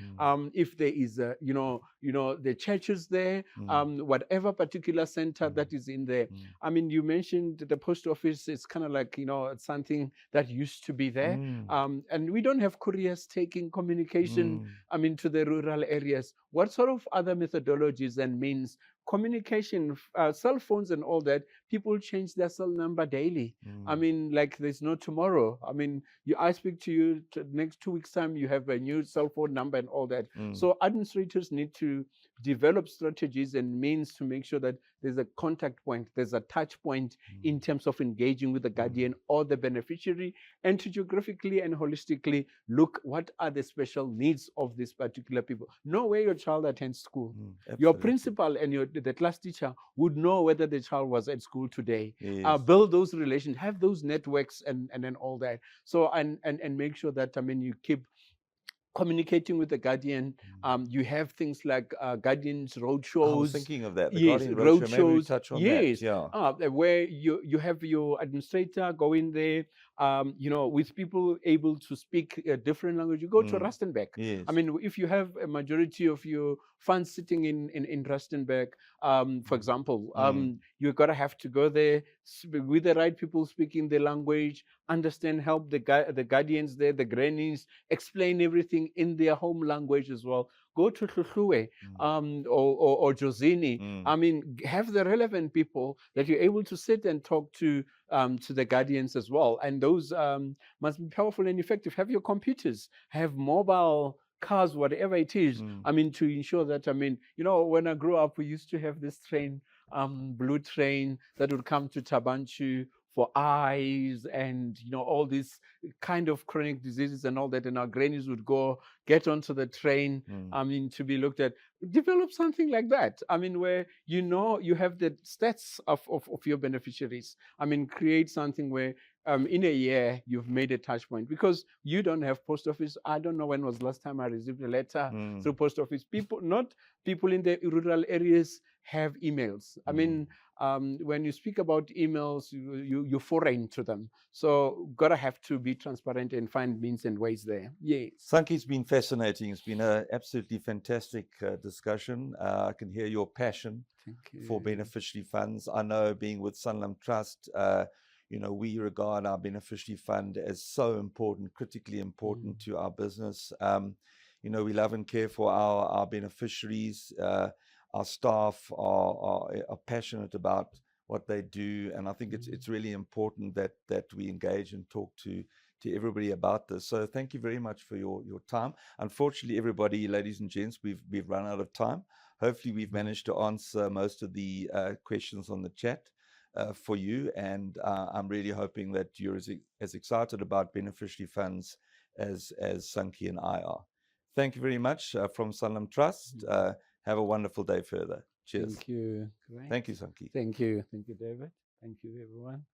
If there is, the churches there, whatever particular center that is in there. I mean, you mentioned the post office. It's kind of like, it's something that used to be there. And we don't have couriers taking communication, to the rural areas. What sort of other methodologies and means? Communication, cell phones and all that, people change their cell number daily. I mean, like there's no tomorrow. I mean, I speak to you next 2 weeks' time, you have a new cell phone number and all that. So administrators need to develop strategies and means to make sure that there's a contact point, there's a touch point in terms of engaging with the guardian or the beneficiary, and to geographically and holistically look what are the special needs of these particular people. Know where your child attends school. Your principal and the class teacher would know whether the child was at school today. Yes. Build those relations, have those networks and then all that. So and make sure that you keep communicating with the guardian. You have things like guardians roadshows. I was thinking of that. The yes, Guardian Roadshow. Maybe we touch on yes. that. Yeah. Where you have your administrator go in there, with people able to speak a different language. You go to Rustenburg. Yes. I mean, if you have a majority of your funds sitting in Rustenburg, For example, Mm. you've got to have to go there with the right people speaking the language, understand, help the guardians there, the grannies, explain everything in their home language as well. Go to Hluhluwe, or Josini. I mean, have the relevant people that you're able to sit and talk to the guardians as well. And those must be powerful and effective. Have your computers, have mobile cars, whatever it is. I mean, to ensure that, I mean, you know, when I grew up, we used to have this train, blue train that would come to Tabanchu for eyes and, you know, all these kind of chronic diseases and all that. And our grannies would go get onto the train, I mean, to be looked at. Develop something like that. I mean, where, you know, you have the stats of your beneficiaries. I mean, create something where in a year you've made a touch point, because you don't have post office. I don't know when was the last time I received a letter through post office. People, not people in the rural areas, have emails. I mean, when you speak about emails, you're foreign to them. So gotta have to be transparent and find means and ways there. Yes. Sankie's been fascinating. It's been an absolutely fantastic discussion. I can hear your passion for beneficiary funds. I know, being with Sanlam Trust, you know, we regard our beneficiary fund as so important, critically important to our business. You know, we love and care for our beneficiaries. Our staff are passionate about what they do, and I think it's really important that we engage and talk to everybody about this. So thank you very much for your time. Unfortunately, everybody, ladies and gents, we've run out of time. Hopefully we've managed to answer most of the questions on the chat for you, and I'm really hoping that you're as excited about beneficiary funds as Sankie and I are. Thank you very much from Sanlam Trust. Have a wonderful day further. Cheers. Thank you. Great. Thank you, Sankie. Thank you. Thank you, David. Thank you, everyone.